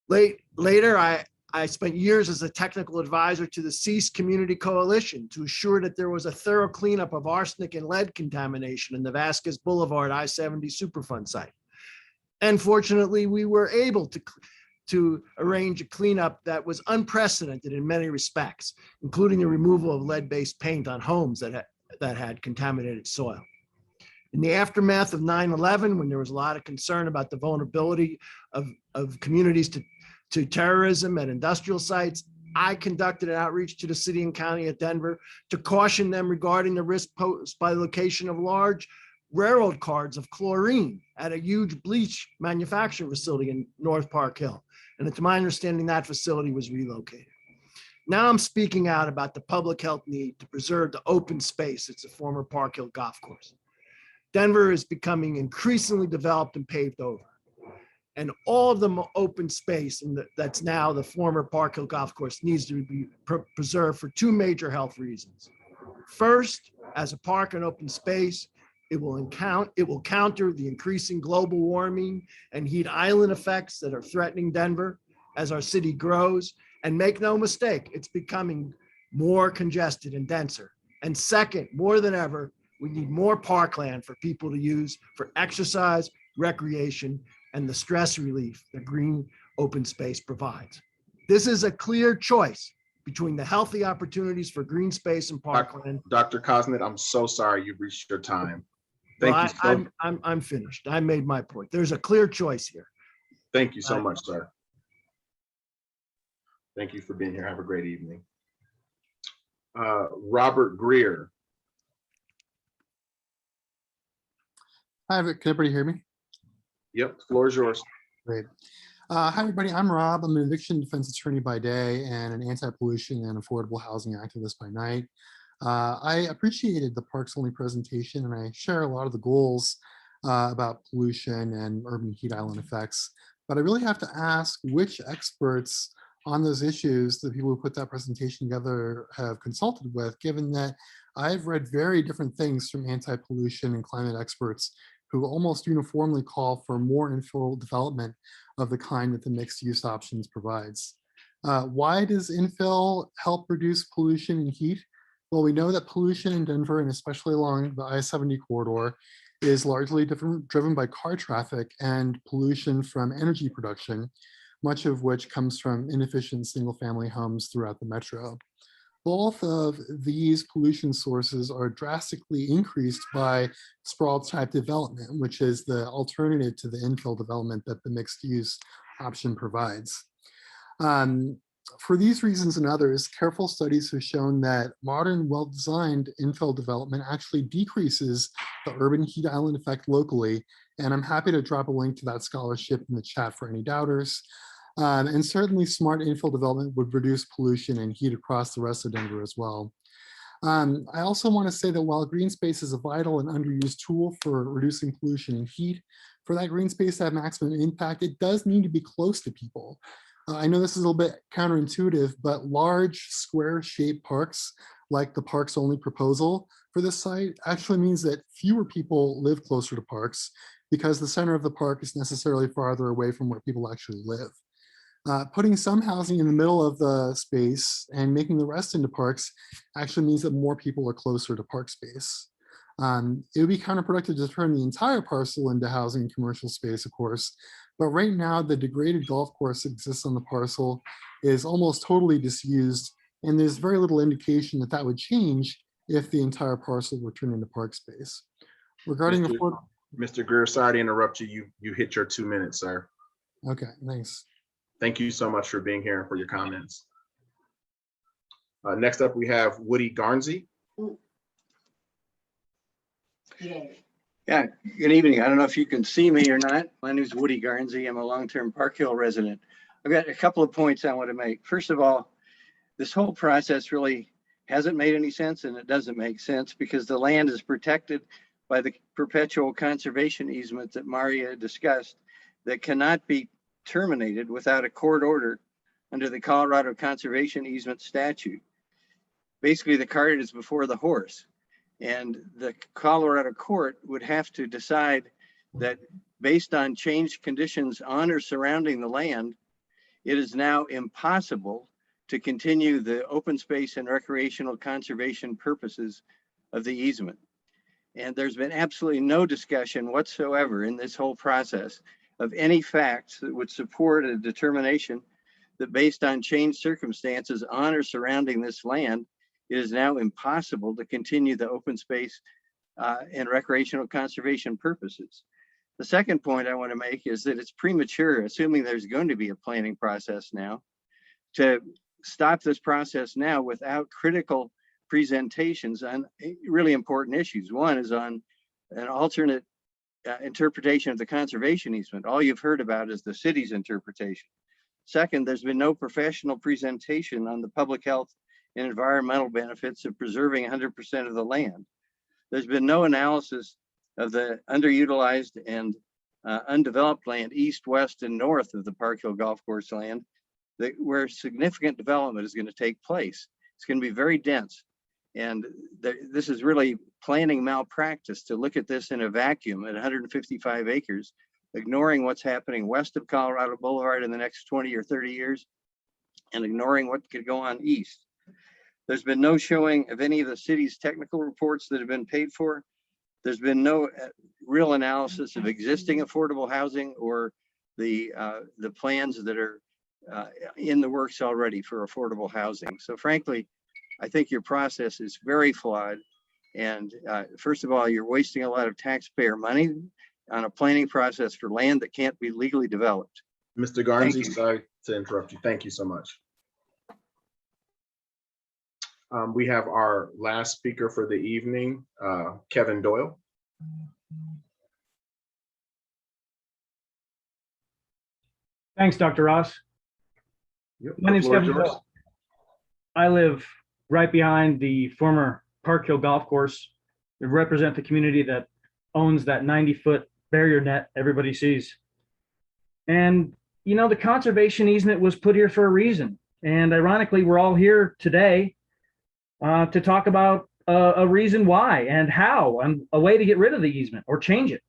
Later, I spent years as a technical advisor to the Cease Community Coalition to assure that there was a thorough cleanup of arsenic and lead contamination in the Vasquez Boulevard I-70 Superfund site. And fortunately, we were able to arrange a cleanup that was unprecedented in many respects, including the removal of lead-based paint on homes that had contaminated soil. In the aftermath of 9/11, when there was a lot of concern about the vulnerability of communities to terrorism at industrial sites, I conducted an outreach to the city and county of Denver to caution them regarding the risk posed by the location of large railroad cars of chlorine at a huge bleach manufacturing facility in North Park Hill. And to my understanding, that facility was relocated. Now I'm speaking out about the public health need to preserve the open space. It's a former Park Hill golf course. Denver is becoming increasingly developed and paved over. And all of the open space that's now the former Park Hill golf course needs to be preserved for two major health reasons. First, as a park and open space, it will counter the increasing global warming and heat island effects that are threatening Denver as our city grows. And make no mistake, it's becoming more congested and denser. And second, more than ever, we need more parkland for people to use for exercise, recreation, and the stress relief that green open space provides. This is a clear choice between the healthy opportunities for green space and parkland. Dr. Cosnet, I'm so sorry you've reached your time. Thank you. I'm finished. I made my point. There's a clear choice here. Thank you so much, sir. Thank you for being here. Have a great evening. Robert Greer. Hi, can everybody hear me? Yep, the floor is yours. Great. Hi, everybody. I'm Rob. I'm an eviction defense attorney by day and an anti-pollution and affordable housing activist by night. I appreciated the Parks Only presentation, and I share a lot of the goals about pollution and urban heat island effects. But I really have to ask which experts on those issues the people who put that presentation together have consulted with, given that I've read very different things from anti-pollution and climate experts who almost uniformly call for more infill development of the kind that the mixed use options provides. Why does infill help reduce pollution and heat? Well, we know that pollution in Denver, and especially along the I-70 corridor, is largely driven by car traffic and pollution from energy production, much of which comes from inefficient single-family homes throughout the metro. Both of these pollution sources are drastically increased by sprawl type development, which is the alternative to the infill development that the mixed use option provides. For these reasons and others, careful studies have shown that modern, well-designed infill development actually decreases the urban heat island effect locally. And I'm happy to drop a link to that scholarship in the chat for any doubters. And certainly smart infill development would reduce pollution and heat across the rest of Denver as well. I also want to say that while green space is a vital and underused tool for reducing pollution and heat, for that green space to have maximum impact, it does need to be close to people. I know this is a little bit counterintuitive, but large square-shaped parks, like the parks only proposal for this site, actually means that fewer people live closer to parks because the center of the park is necessarily farther away from where people actually live. Putting some housing in the middle of the space and making the rest into parks actually means that more people are closer to park space. It would be counterproductive to turn the entire parcel into housing and commercial space, of course, but right now the degraded golf course that exists on the parcel is almost totally disused, and there's very little indication that that would change if the entire parcel were turned into park space. Regarding Mr. Greer, sorry to interrupt you. You hit your 2 minutes, sir. Okay, thanks. Thank you so much for being here and for your comments. Next up, we have Woody Garnsey. Yeah, good evening. I don't know if you can see me or not. My name is Woody Garnsey. I'm a long-term Park Hill resident. I've got a couple of points I want to make. First of all, this whole process really hasn't made any sense, and it doesn't make sense because the land is protected by the perpetual conservation easement that Maria discussed that cannot be terminated without a court order under the Colorado Conservation Easement Statute. Basically, the cart is before the horse, and the Colorado court would have to decide that based on changed conditions on or surrounding the land, it is now impossible to continue the open space and recreational conservation purposes of the easement. And there's been absolutely no discussion whatsoever in this whole process of any facts that would support a determination that based on changed circumstances on or surrounding this land, it is now impossible to continue the open space and recreational conservation purposes. The second point I want to make is that it's premature, assuming there's going to be a planning process now, to stop this process now without critical presentations on really important issues. One is on an alternate interpretation of the conservation easement. All you've heard about is the city's interpretation. Second, there's been no professional presentation on the public health and environmental benefits of preserving 100% of the land. There's been no analysis of the underutilized and undeveloped land east, west, and north of the Park Hill Golf Course land where significant development is going to take place. It's going to be very dense. And this is really planning malpractice to look at this in a vacuum at 155 acres, ignoring what's happening west of Colorado Boulevard in the next 20 or 30 years, and ignoring what could go on east. There's been no showing of any of the city's technical reports that have been paid for. There's been no real analysis of existing affordable housing or the plans that are in the works already for affordable housing. So frankly, I think your process is very flawed. And first of all, you're wasting a lot of taxpayer money on a planning process for land that can't be legally developed. Mr. Garnsey, sorry to interrupt you. Thank you so much. We have our last speaker for the evening, Kevin Doyle. Thanks, Dr. Ross. Yep, My name's Kevin Doyle. I live right behind the former Park Hill Golf Course. I represent the community that owns that 90-foot barrier net everybody sees. And, you know, the conservation easement was put here for a reason. And ironically, we're all here today to talk about a reason why and how, and a way to get rid of the easement or change it.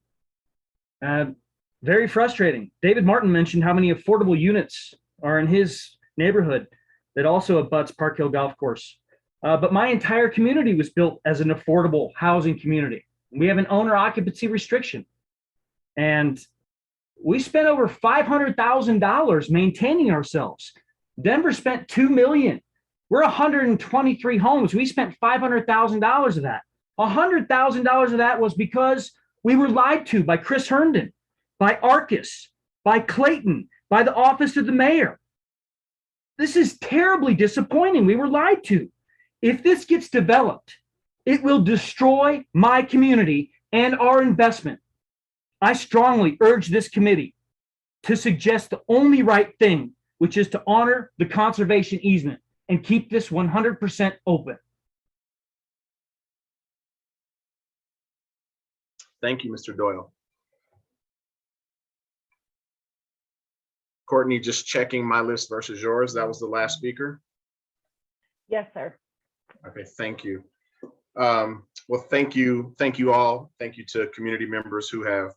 Very frustrating. David Martin mentioned how many affordable units are in his neighborhood that also abuts Park Hill Golf Course. But my entire community was built as an affordable housing community. We have an owner occupancy restriction. And we spent over $500,000 maintaining ourselves. Denver spent $2 million. We're 123 homes. We spent $500,000 of that. $100,000 of that was because we were lied to by Chris Herndon, by Arcus, by Clayton, by the office of the mayor. This is terribly disappointing. We were lied to. If this gets developed, it will destroy my community and our investment. I strongly urge this committee to suggest the only right thing, which is to honor the conservation easement and keep this 100% open. Thank you, Mr. Doyle. Courtney, just checking my list versus yours. That was the last speaker. Yes, sir. Okay, thank you. Well, thank you all. Thank you to community members who have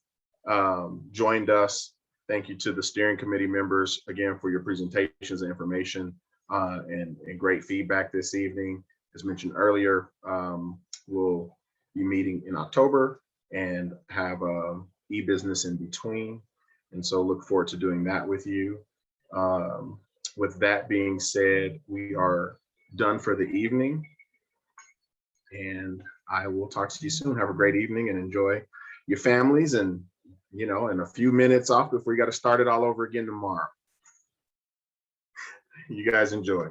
joined us. Thank you to the steering committee members, again, for your presentations and information and great feedback this evening. As mentioned earlier, we'll be meeting in October and have e-business in between. And so look forward to doing that with you. With that being said, we are done for the evening. And I will talk to you soon. Have a great evening and enjoy your families, and in a few minutes off before you got to start it all over again tomorrow. You guys enjoy.